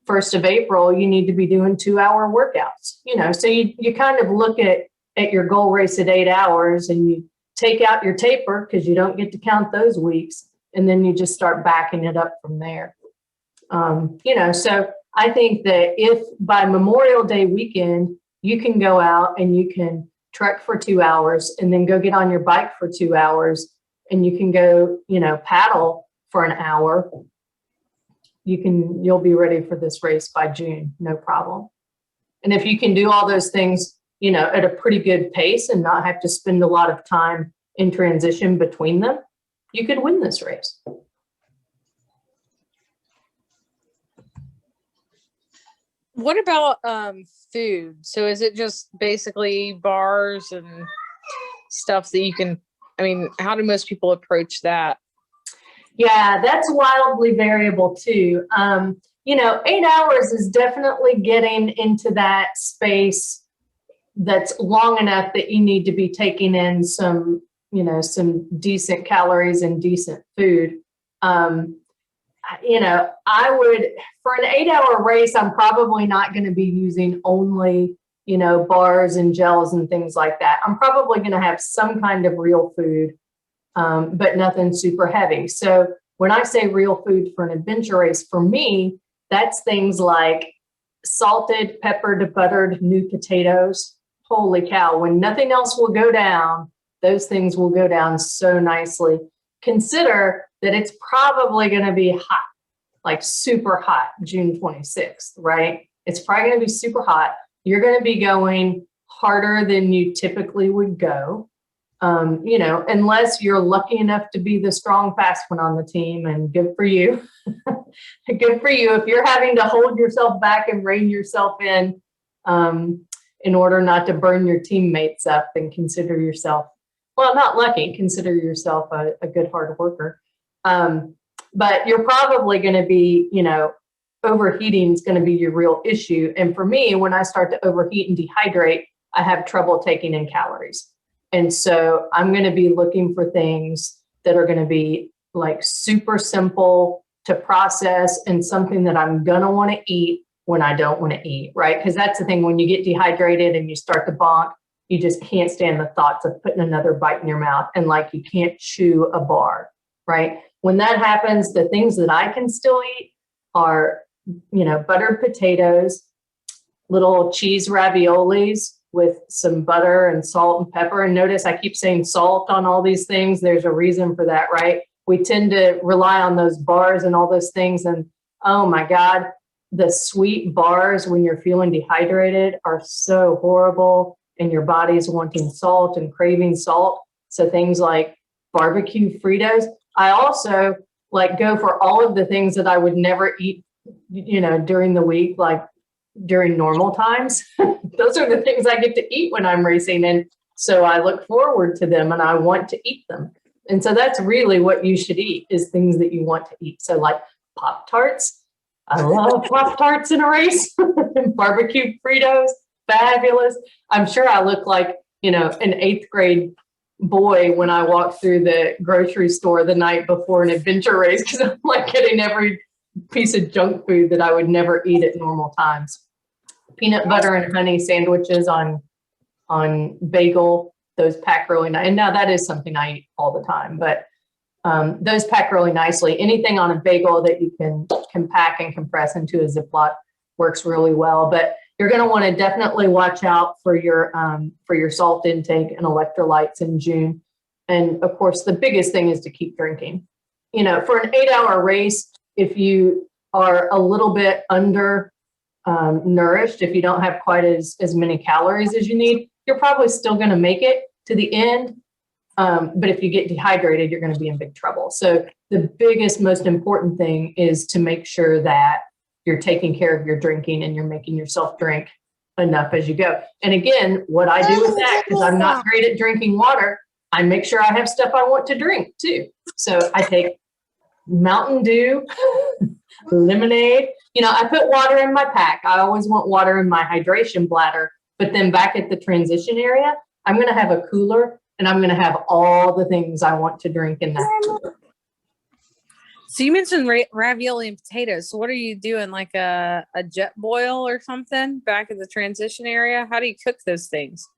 1st of April, you need to be doing 2-hour workouts, you know, so you kind of look at your goal race at 8 hours and you take out your taper because you don't get to count those weeks. And then you just start backing it up from there. You know, so I think that if by Memorial Day weekend, you can go out and you can trek for 2 hours and then go get on your bike for 2 hours and you can go, you know, paddle for an hour, you'll be ready for this race by June, no problem. And if you can do all those things, you know, at a pretty good pace and not have to spend a lot of time in transition between them, you could win this race. What about food? So is it just basically bars and stuff that you can, I mean, how do most people approach that? Yeah, that's wildly variable too. You know, 8 hours is definitely getting into that space that's long enough that you need to be taking in some, you know, some decent calories and decent food. You know, I would, for an 8-hour race, I'm probably not going to be using only, you know, bars and gels and things like that. I'm probably going to have some kind of real food, but nothing super heavy. So when I say real food for an adventure race, for me, that's things like salted, peppered, buttered new potatoes. Holy cow, when nothing else will go down, those things will go down so nicely. Consider that it's probably going to be hot, like super hot, June 26th, right? It's probably going to be super hot. You're going to be going harder than you typically would go, you know, unless you're lucky enough to be the strong, fast one on the team, and good for you. Good for you. If you're having to hold yourself back and rein yourself in order not to burn your teammates up, then consider yourself Well, not lucky. Consider yourself a good hard worker. But you're probably going to be, overheating is going to be your real issue. And for me, when I start to overheat and dehydrate, I have trouble taking in calories. And so I'm going to be looking for things that are going to be like super simple to process and something that I'm going to want to eat when I don't want to eat, right? Because that's the thing, when you get dehydrated and you start to bonk, you just can't stand the thoughts of putting another bite in your mouth, and like you can't chew a bar, right? When that happens, the things that I can still eat are, buttered potatoes, little cheese raviolis with some butter and salt and pepper. And notice I keep saying salt on all these things. There's a reason for that, right? We tend to rely on those bars and all those things. And oh my God, the sweet bars when you're feeling dehydrated are so horrible, and your body's wanting salt and craving salt. So things like barbecue Fritos. I also go for all of the things that I would never eat, during the week, like during normal times. Those are the things I get to eat when I'm racing. And so I look forward to them and I want to eat them. And so that's really what you should eat, is things that you want to eat. So like Pop-Tarts. I love Pop-Tarts in a race. Barbecue Fritos, fabulous. I'm sure I look like, an 8th grade boy when I walk through the grocery store the night before an adventure race, because I'm like getting every piece of junk food that I would never eat at normal times. Peanut butter and honey sandwiches on bagel, those pack really nice. And now that is something I eat all the time, but those pack really nicely. Anything on a bagel that you can pack and compress into a Ziploc works really well. But you're going to want to definitely watch out for your salt intake and electrolytes in June. And of course, the biggest thing is to keep drinking. For an 8-hour race, if you are a little bit under nourished, if you don't have quite as many calories as you need, you're probably still going to make it to the end. But if you get dehydrated, you're going to be in big trouble. So the biggest, most important thing is to make sure that you're taking care of your drinking and you're making yourself drink enough as you go. And again, what I do with that, because I'm not great at drinking water, I make sure I have stuff I want to drink too. So I take Mountain Dew, lemonade. I put water in my pack. I always want water in my hydration bladder. But then back at the transition area, I'm going to have a cooler, and I'm going to have all the things I want to drink in that cooler. So you mentioned ravioli and potatoes. So what are you doing, like a jet boil or something back at the transition area? How do you cook those things?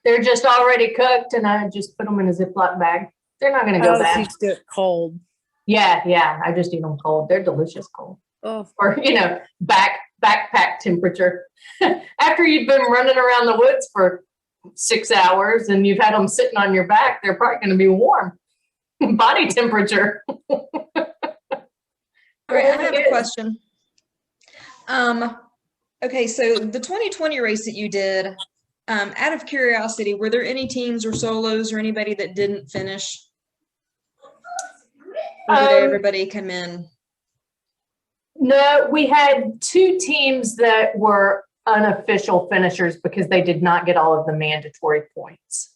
They're just already cooked, and I just put them in a Ziploc bag. They're not going to go bad. So you just do it cold. Yeah. I just eat them cold. They're delicious cold. Oh. Or, backpack temperature. After you've been running around the woods for 6 hours and you've had them sitting on your back, they're probably going to be warm. Body temperature. All right, I have a question. Okay, so the 2020 race that you did, out of curiosity, were there any teams or solos or anybody that didn't finish? Or did everybody come in? No, we had 2 teams that were unofficial finishers because they did not get all of the mandatory points.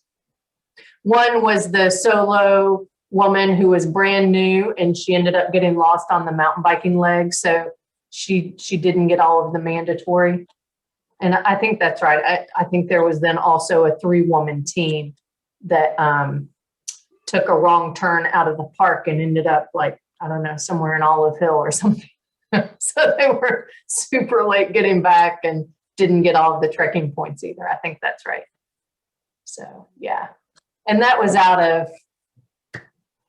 One was the solo woman who was brand new, and she ended up getting lost on the mountain biking leg. So she didn't get all of the mandatory. And I think that's right. I think there was then also a 3-woman team that took a wrong turn out of the park and ended up somewhere in Olive Hill or something. So they were super late getting back and didn't get all of the trekking points either. I think that's right. So, yeah. And that was out of,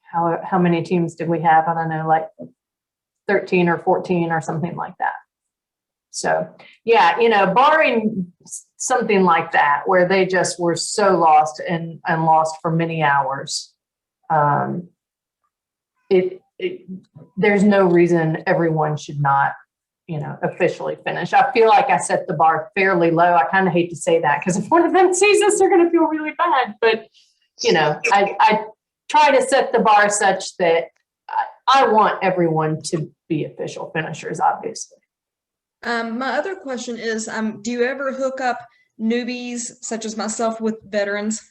how many teams did we have? I don't know, like 13 or 14 or something like that. So, yeah, barring something like that, where they just were so lost and lost for many hours, there's no reason everyone should not, officially finish. I feel like I set the bar fairly low. I kind of hate to say that, because if one of them sees us, they're going to feel really bad. But, I try to set the bar such that I want everyone to be official finishers, obviously. My other question is, do you ever hook up newbies such as myself with veterans?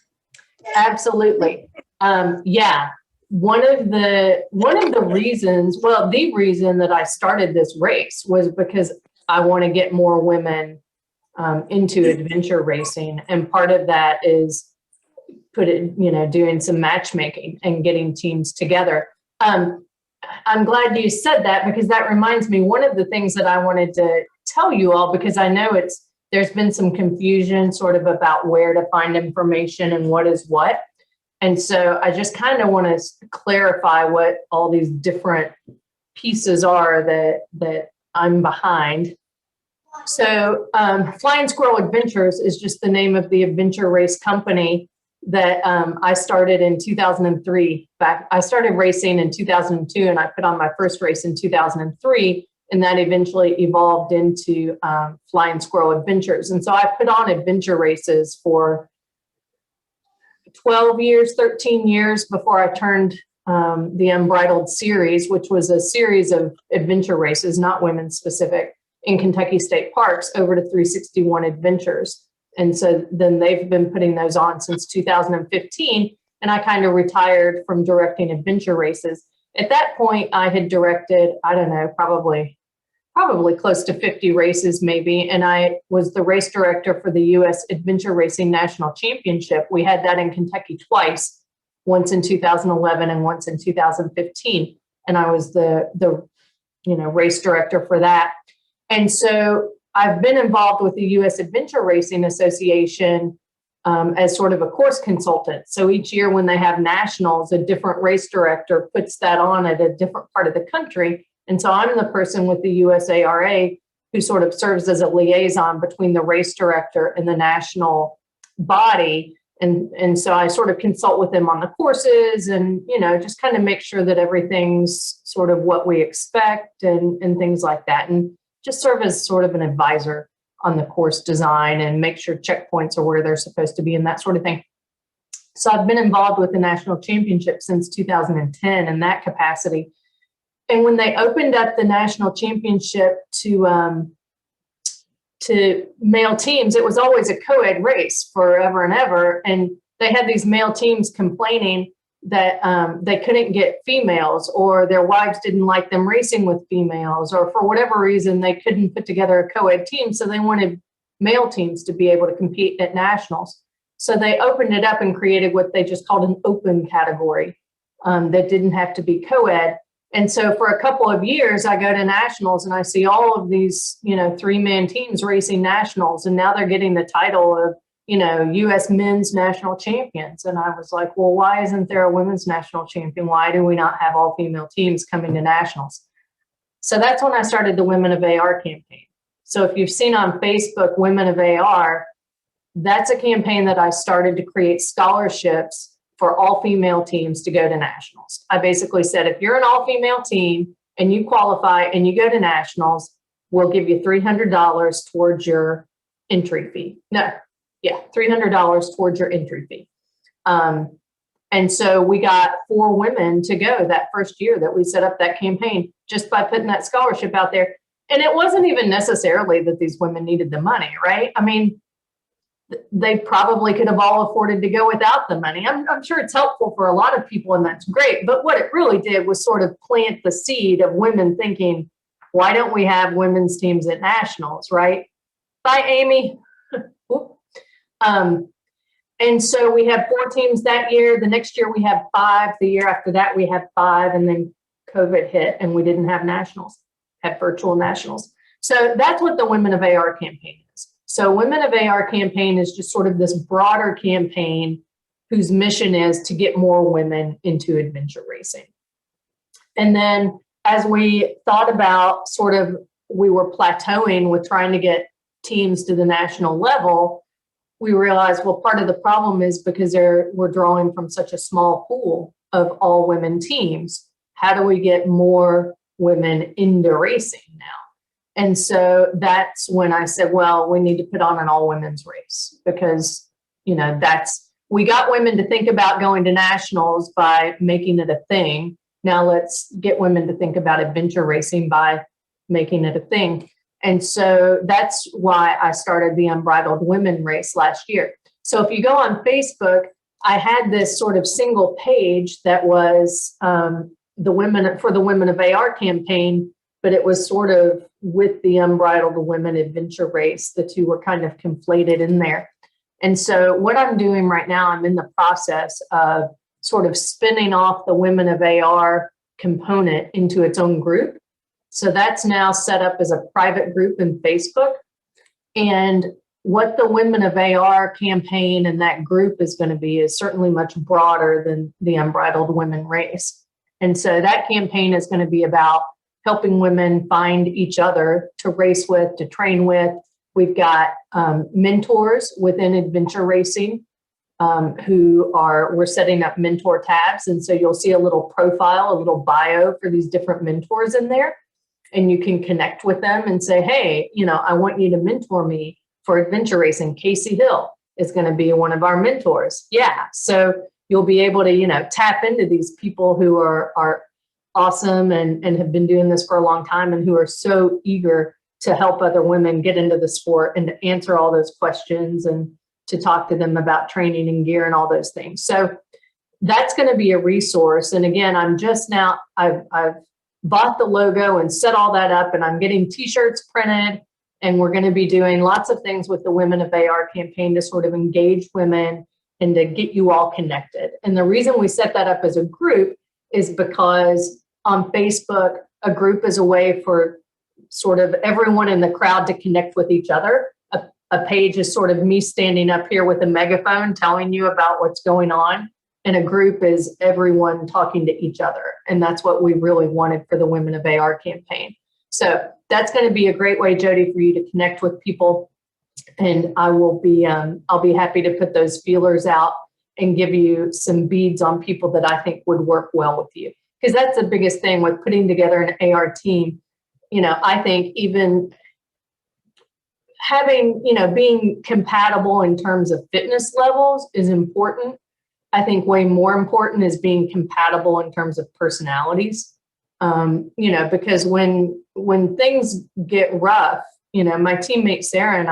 Absolutely. Yeah. One of the reasons, well, the reason that I started this race was because I want to get more women into adventure racing. And part of that is doing some matchmaking and getting teams together. I'm glad you said that, because that reminds me, one of the things that I wanted to tell you all, because I know there's been some confusion sort of about where to find information and what is what. And so I just kind of want to clarify what all these different pieces are that I'm behind. So Flying Squirrel Adventures is just the name of the adventure race company that I started in 2003. I started racing in 2002, and I put on my first race in 2003, and that eventually evolved into Flying Squirrel Adventures. And so I put on adventure races for 12 years, 13 years before I turned the Unbridled series, which was a series of adventure races, not women specific, in Kentucky State Parks, over to 361 Adventures. And so then they've been putting those on since 2015. And I kind of retired from directing adventure races. At that point, I had directed, I don't know, probably close to 50 races maybe. And I was the race director for the U.S. Adventure Racing National Championship. We had that in Kentucky twice, once in 2011 and once in 2015. And I was the race director for that. And so I've been involved with the U.S. Adventure Racing Association as sort of a course consultant. So each year when they have nationals, a different race director puts that on at a different part of the country. And so I'm the person with the USARA who sort of serves as a liaison between the race director and the national body. And so I sort of consult with them on the courses and, just kind of make sure that everything's sort of what we expect and things like that. And just serve as sort of an advisor on the course design and make sure checkpoints are where they're supposed to be and that sort of thing. So I've been involved with the national championship since 2010 in that capacity. And when they opened up the national championship to male teams, it was always a co-ed race forever and ever. And they had these male teams complaining that they couldn't get females, or their wives didn't like them racing with females, or for whatever reason, they couldn't put together a co-ed team. So they wanted male teams to be able to compete at nationals. So they opened it up and created what they just called an open category that didn't have to be co-ed. And so for a couple of years, I go to nationals and I see all of these, 3-man teams racing nationals. And now they're getting the title of, U.S. men's national champions. And I was like, well, why isn't there a women's national champion? Why do we not have all female teams coming to nationals? So that's when I started the Women of AR campaign. So if you've seen on Facebook, Women of AR, that's a campaign that I started to create scholarships for all female teams to go to nationals. I basically said, if you're an all female team and you qualify and you go to nationals, we'll give you $300 towards your entry fee. $300 towards your entry fee. And so we got 4 women to go that first year that we set up that campaign, just by putting that scholarship out there. And it wasn't even necessarily that these women needed the money, right? I mean, they probably could have all afforded to go without the money. I'm sure it's helpful for a lot of people, and that's great. But what it really did was sort of plant the seed of women thinking, why don't we have women's teams at nationals, right? Bye, Amy. And so we had 4 teams that year. The next year we had 5. The year after that we had 5, and then COVID hit and we didn't have nationals, had virtual nationals. So that's what the Women of AR campaign is. So Women of AR campaign is just sort of this broader campaign whose mission is to get more women into adventure racing. And then as we thought about we were plateauing with trying to get teams to the national level, we realized, well, part of the problem is because we're drawing from such a small pool of all women teams. How do we get more women into racing now? And so that's when I said, well, we need to put on an all women's race, because, we got women to think about going to nationals by making it a thing. Now let's get women to think about adventure racing by making it a thing. And so that's why I started the Unbridled Women race last year. So if you go on Facebook, I had this sort of single page that was the Women of AR campaign, but it was sort of with the Unbridled Women adventure race. The two were kind of conflated in there. And so what I'm doing right now, I'm in the process of sort of spinning off the Women of AR component into its own group. So that's now set up as a private group in Facebook. And what the Women of AR campaign and that group is going to be is certainly much broader than the Unbridled Women race. And so that campaign is going to be about helping women find each other to race with, to train with. We've got mentors within adventure racing we're setting up mentor tabs. And so you'll see a little profile, a little bio for these different mentors in there. And you can connect with them and say, hey, I want you to mentor me for adventure racing. Casey Hill is going to be one of our mentors. Yeah. So you'll be able to, tap into these people who are awesome and have been doing this for a long time and who are so eager to help other women get into the sport and to answer all those questions and to talk to them about training and gear and all those things. So that's going to be a resource. And again, I'm just now, I've bought the logo and set all that up, and I'm getting t-shirts printed, and we're going to be doing lots of things with the Women of AR campaign to sort of engage women and to get you all connected. And the reason we set that up as a group is because on Facebook, a group is a way for sort of everyone in the crowd to connect with each other. A page is sort of me standing up here with a megaphone telling you about what's going on. And a group is everyone talking to each other. And that's what we really wanted for the Women of AR campaign. So that's going to be a great way, Jody, for you to connect with people. And I'll be happy to put those feelers out and give you some beads on people that I think would work well with you. Because that's the biggest thing with putting together an AR team. I think even having, being compatible in terms of fitness levels is important. I think way more important is being compatible in terms of personalities. Because when things get rough, my teammate Sarah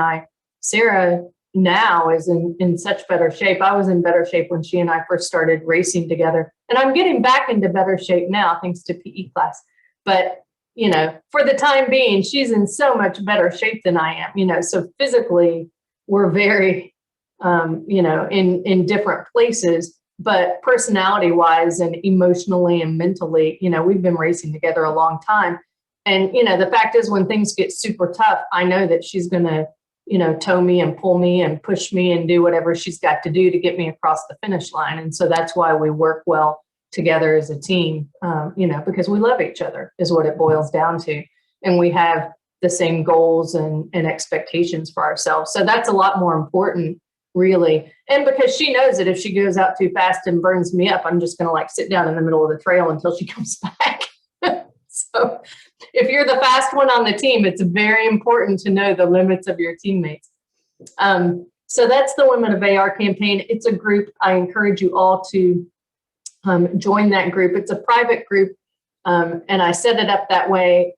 now is in such better shape. I was in better shape when she and I first started racing together, and I'm getting back into better shape now thanks to PE class. But for the time being, she's in so much better shape than I am, so physically we're very, in different places, but personality wise and emotionally and mentally, we've been racing together a long time. And, the fact is when things get super tough, I know that she's going to, tow me and pull me and push me and do whatever she's got to do to get me across the finish line. And so that's why we work well together as a team, because we love each other is what it boils down to. And we have the same goals and expectations for ourselves. So that's a lot more important, really. And because she knows that if she goes out too fast and burns me up, I'm just going to sit down in the middle of the trail until she comes back. So if you're the fast one on the team, it's very important to know the limits of your teammates. So that's the Women of AR campaign. It's a group. I encourage you all to join that group. It's a private group, and I set it up that way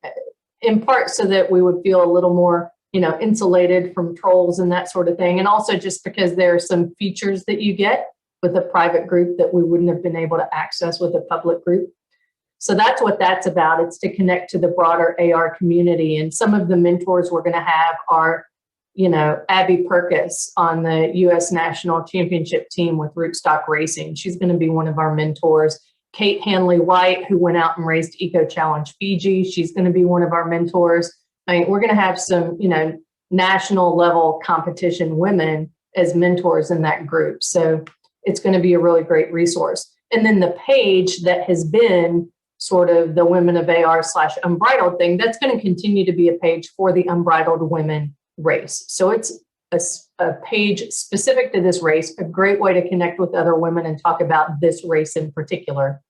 in part so that we would feel a little more, insulated from trolls and that sort of thing. And also just because there are some features that you get with a private group that we wouldn't have been able to access with a public group. So that's what that's about. It's to connect to the broader AR community. And some of the mentors we're going to have are, Abby Perkis on the U.S. National Championship team with Rootstock Racing. She's going to be one of our mentors. Kate Hanley-White, who went out and raced Eco Challenge Fiji. She's going to be one of our mentors. We're going to have some, national level competition women as mentors in that group. So it's going to be a really great resource. And then the page that has been sort of the Women of AR / Unbridled thing, that's going to continue to be a page for the Unbridled Women race. So it's a page specific to this race, a great way to connect with other women and talk about this race in particular.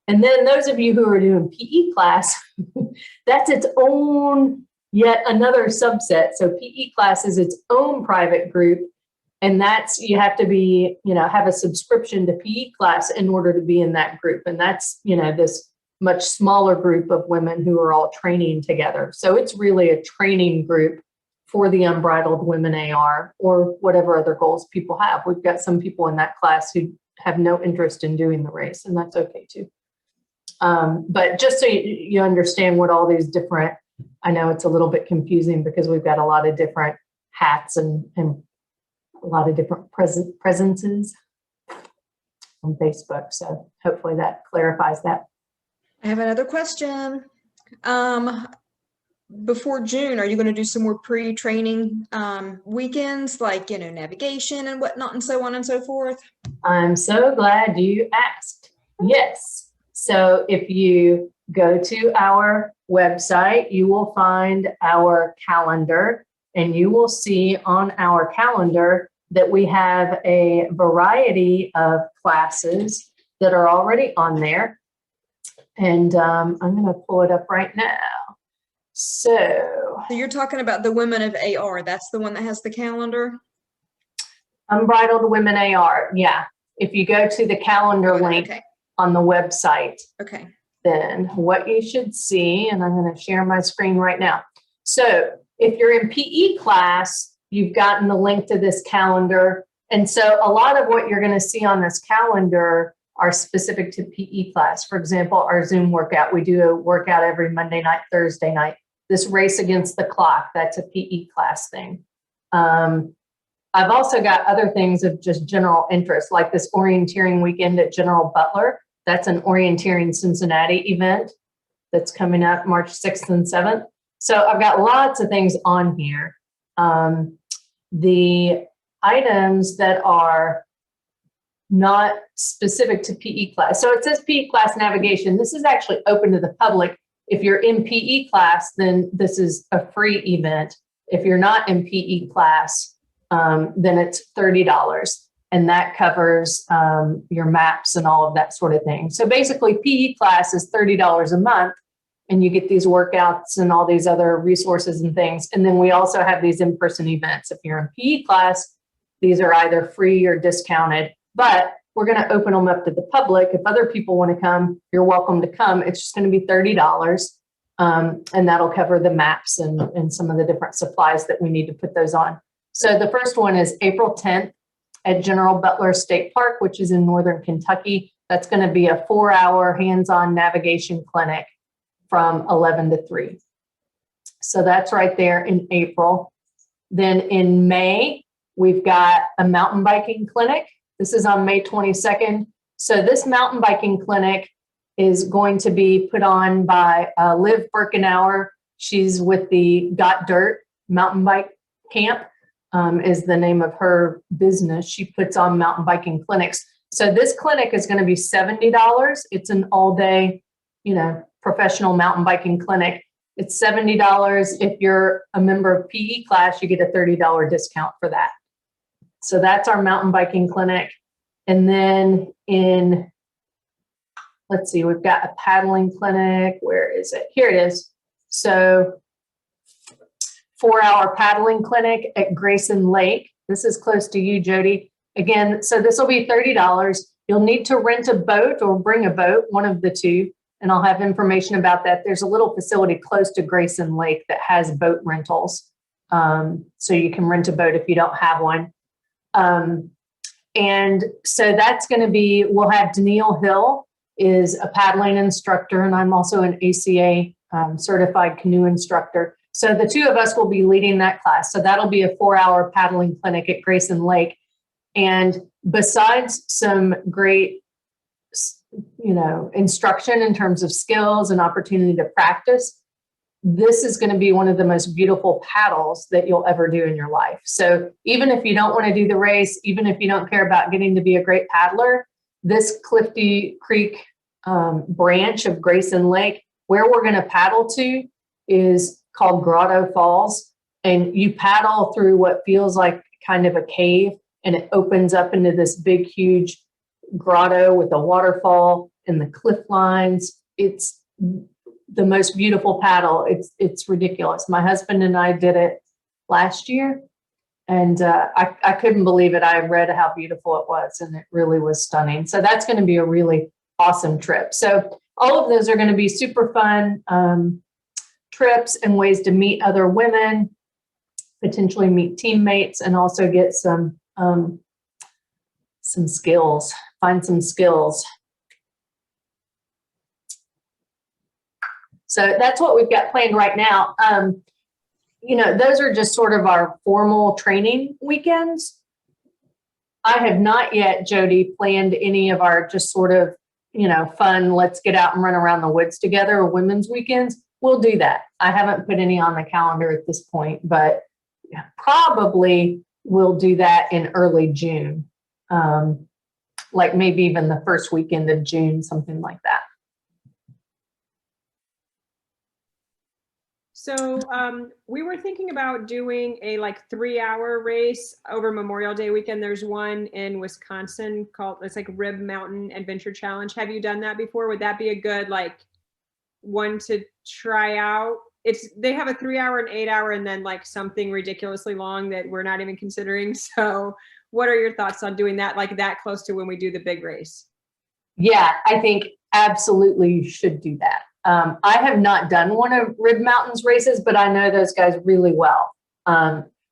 And then those of you who are doing PE class, that's its own, yet another subset. So PE class is its own private group. And that's, you have to be, have a subscription to PE class in order to be in that group. And that's, this much smaller group of women who are all training together. So it's really a training group for the Unbridled Women AR or whatever other goals people have. We've got some people in that class who have no interest in doing the race, and that's okay too. But just so you understand what all these different, I know it's a little bit confusing because we've got a lot of different hats and a lot of different presences on Facebook. So hopefully that clarifies that. I have another question. Before June, are you going to do some more pre-training weekends, like, you know, navigation and whatnot and so on and so forth? I'm so glad you asked. Yes. So if you go to our website, you will find our calendar, and you will see on our calendar that we have a variety of classes that are already on there. And I'm going to pull it up right now. So you're talking about the Women of AR. That's the one that has the calendar? Unbridled Women AR. Yeah. If you go to the calendar link on the website, then what you should see, and I'm going to share my screen right now. So if you're in PE class, you've gotten the link to this calendar. And so a lot of what you're going to see on this calendar are specific to PE class. For example, our Zoom workout, we do a workout every Monday night, Thursday night. This race against the clock, that's a PE class thing. I've also got other things of just general interest, like this orienteering weekend at General Butler. That's an Orienteering Cincinnati event that's coming up March 6th and 7th. So I've got lots of things on here. The items that are not specific to PE class. So it says PE class navigation. This is actually open to the public. If you're in PE class, then this is a free event. If you're not in PE class, then it's $30. And that covers your maps and all of that sort of thing. So basically PE class is $30 a month, and you get these workouts and all these other resources and things. And then we also have these in-person events. If you're in PE class, these are either free or discounted, but we're going to open them up to the public. If other people want to come, you're welcome to come. It's just going to be $30. And that'll cover the maps and some of the different supplies that we need to put those on. So the first one is April 10th at General Butler State Park, which is in Northern Kentucky. That's going to be a 4-hour hands-on navigation clinic from 11 to 3. So that's right there in April. Then in May, we've got a mountain biking clinic. This is on May 22nd. So this mountain biking clinic is going to be put on by Liv Birkenauer. She's with the Got Dirt mountain bike camp, is the name of her business. She puts on mountain biking clinics. So this clinic is going to be $70. It's an all-day, professional mountain biking clinic. It's $70. If you're a member of PE class, you get a $30 discount for that. So that's our mountain biking clinic. And then let's see, we've got a paddling clinic. Where is it? Here it is. So 4-hour paddling clinic at Grayson Lake. This is close to you, Jody. Again, so this will be $30. You'll need to rent a boat or bring a boat, one of the two, and I'll have information about that. There's a little facility close to Grayson Lake that has boat rentals. So you can rent a boat if you don't have one. And so that's going to be, we'll have Danielle Hill is a paddling instructor, and I'm also an ACA certified canoe instructor. So the two of us will be leading that class. So that'll be a 4-hour paddling clinic at Grayson Lake. And besides some great, instruction in terms of skills and opportunity to practice, this is going to be one of the most beautiful paddles that you'll ever do in your life. So even if you don't want to do the race, even if you don't care about getting to be a great paddler, this Clifty Creek branch of Grayson Lake, where we're going to paddle to, is called Grotto Falls. And you paddle through what feels like kind of a cave, and it opens up into this big, huge grotto with a waterfall and the cliff lines. It's the most beautiful paddle. It's ridiculous. My husband and I did it last year, and I couldn't believe it. I read how beautiful it was, and it really was stunning. So that's going to be a really awesome trip. So all of those are going to be super fun trips and ways to meet other women. potentially meet teammates and also get some skills, find some skills. So that's what we've got planned right now. You know, those are just sort of our formal training weekends. I have not yet, Jody, planned any of our just sort of, you know, fun, let's get out and run around the woods together or women's weekends. We'll do that. I haven't put any on the calendar at this point, but probably we'll do that in early June. Like maybe even the first weekend of June, something like that. So we were thinking about doing a like 3-hour race over Memorial Day weekend. There's one in Wisconsin called, it's like Rib Mountain Adventure Challenge. Have you done that before? Would that be a good like one to try out? They have a 3-hour and 8-hour and then like something ridiculously long that we're not even considering. So what are your thoughts on doing that like that close to when we do the big race? Yeah, I think absolutely you should do that. I have not done one of Rib Mountain's races, but I know those guys really well.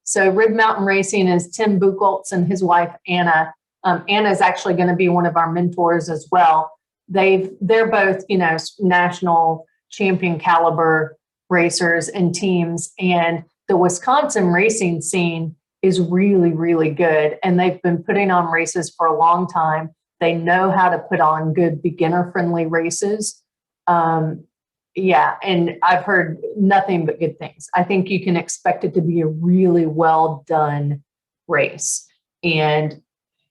So Rib Mountain Racing is Tim Buchholz and his wife, Anna. Anna is actually going to be one of our mentors as well. They're both, you know, national champion caliber racers and teams. And the Wisconsin racing scene is really, really good. And they've been putting on races for a long time. They know how to put on good beginner-friendly races. Yeah, and I've heard nothing but good things. I think you can expect it to be a really well done race. And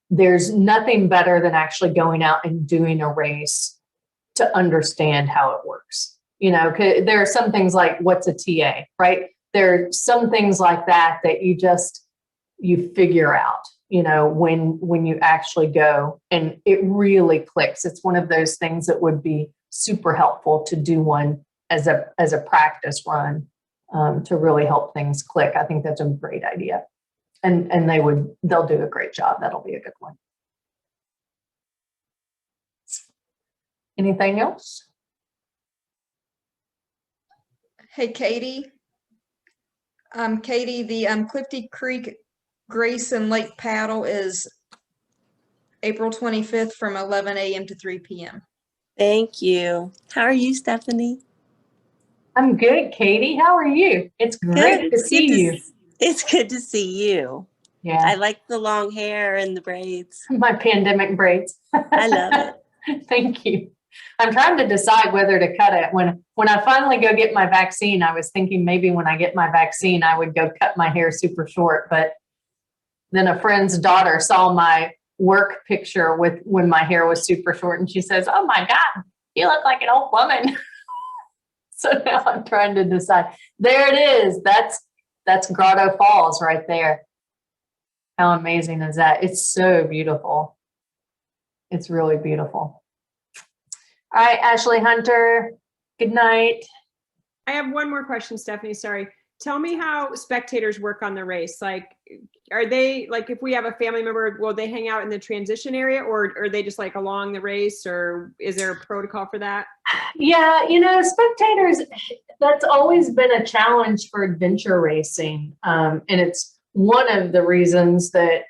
there's nothing better than actually going out and doing a race to understand how it works. You know, there are some things like what's a TA, right? There are some things like that you figure out, you know, when you actually go, and it really clicks. It's one of those things that would be super helpful to do one as a practice run to really help things click. I think that's a great idea. And they'll do a great job. That'll be a good one. Anything else? Hey, Katie. Katie, the Clifty Creek Grayson Lake Paddle is April 25th from 11 a.m. to 3 p.m. Thank you. How are you, Stephanie? I'm good, Katie. How are you? It's great to see you. It's good to see you. Yeah. I like the long hair and the braids. My pandemic braids. I love it. Thank you. I'm trying to decide whether to cut it. When I finally go get my vaccine, I was thinking maybe when I get my vaccine, I would go cut my hair super short. But then a friend's daughter saw my work picture when my hair was super short, and she says, "Oh my God, you look like an old woman." So now I'm trying to decide. There it is. That's Grotto Falls right there. How amazing is that? It's so beautiful. It's really beautiful. All right, Ashley Hunter, good night. I have one more question, Stephanie. Sorry. Tell me how spectators work on the race. Like, are they like, if we have a family member, will they hang out in the transition area, or are they just like along the race, or is there a protocol for that? Yeah, you know, spectators, that's always been a challenge for adventure racing. And it's one of the reasons that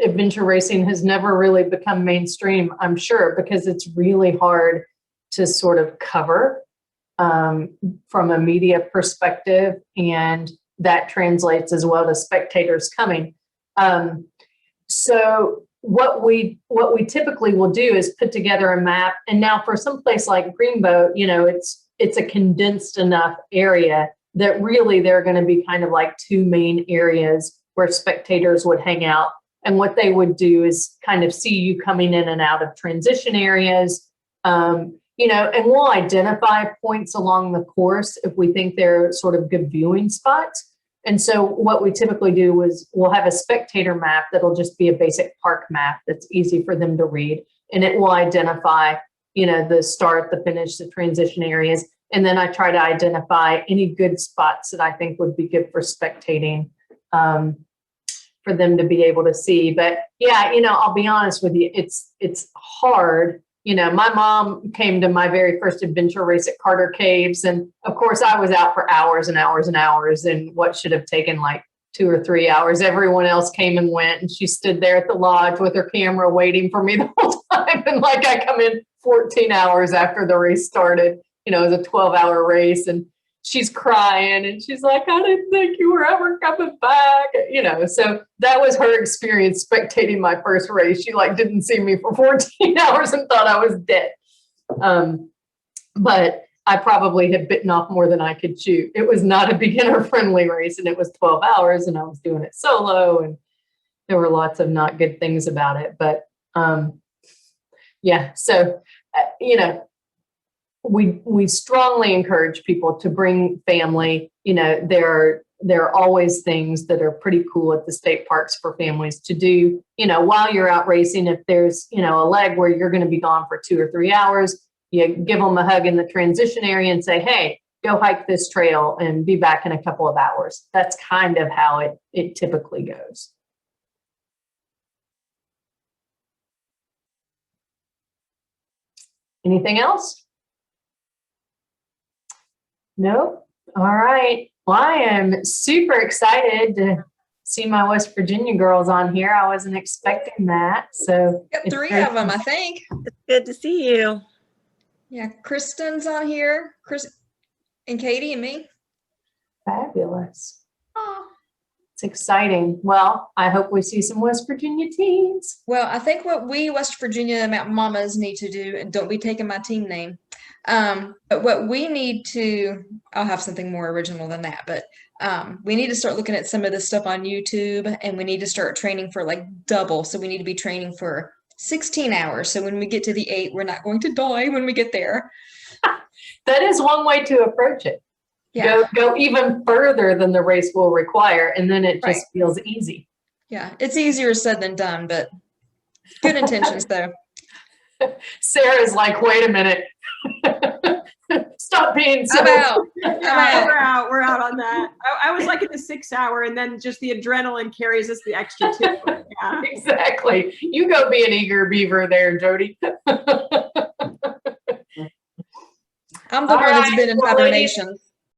adventure racing has never really become mainstream, I'm sure, because it's really hard to sort of cover from a media perspective, and that translates as well to spectators coming. So what we typically will do is put together a map. And now for some place like Greenbo, you know, it's a condensed enough area that really there are going to be kind of like two main areas where spectators would hang out. And what they would do is kind of see you coming in and out of transition areas, you know, and we'll identify points along the course if we think they're sort of good viewing spots. And so what we typically do is we'll have a spectator map that'll just be a basic park map that's easy for them to read. And it will identify, you know, the start, the finish, the transition areas. And then I try to identify any good spots that I think would be good for spectating, for them to be able to see. But yeah, you know, I'll be honest with you, it's hard my mom came to my very first adventure race at Carter Caves. And of course, I was out for hours and hours and hours, and what should have taken like 2 or 3 hours. Everyone else came and went, and she stood there at the lodge with her camera waiting for me the whole time. And like I come in 14 hours after the race started, it was a 12-hour race, and she's crying and she's like, I didn't think you were ever coming back. So that was her experience spectating my first race. She like didn't see me for 14 hours and thought I was dead. But I probably had bitten off more than I could chew. It was not a beginner friendly race, and it was 12 hours, and I was doing it solo, and there were lots of not good things about it. But yeah, so, we strongly encourage people to bring family. There are always things that are pretty cool at the state parks for families to do, while you're out racing. If there's, a leg where you're going to be gone for 2 or 3 hours, you give them a hug in the transition area and say, hey, go hike this trail and be back in a couple of hours. That's kind of how it typically goes. Anything else? No? All right. Well, I am super excited to see my West Virginia girls on here. I wasn't expecting that. So Got 3 of them, I think. It's good to see you. Yeah, Kristen's on here. Chris and Katie and me. Fabulous. Oh. It's exciting. Well, I hope we see some West Virginia teams. Well, I think what we West Virginia Mountain Mamas need to do, and don't be taking my team name, but what we need to, I'll have something more original than that, but we need to start looking at some of this stuff on YouTube, and we need to start training for like double. So we need to be training for 16 hours. So when we get to the 8, we're not going to die when we get there. That is one way to approach it. Yeah. Go even further than the race will require, and then it just feels easy. Yeah, it's easier said than done, but good intentions though. Sarah's like, wait a minute. Stop being so. I'm out. Yeah, we're out on that. I was like in the 6 hour, and then just the adrenaline carries us the extra 2. Yeah. Exactly. You go be an eager beaver there, Jody. I'm the one that's been in hibernation.